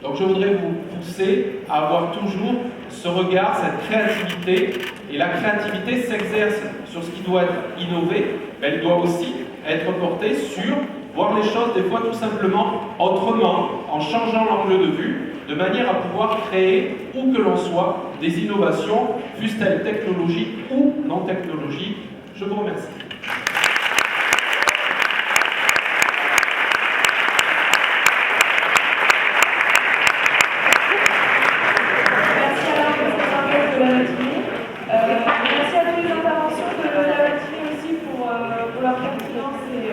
Donc je voudrais vous pousser à avoir toujours ce regard, cette créativité, et la créativité s'exerce sur ce qui doit être innové, mais elle doit aussi être portée sur voir les choses des fois tout simplement autrement, en changeant l'angle de vue, de manière à pouvoir créer, où que l'on soit, des innovations, fussent-elles technologiques ou non technologiques. Je vous remercie. Merci à la représentante de la matinée. Merci à toutes les interventions de la matinée aussi pour leur pertinence et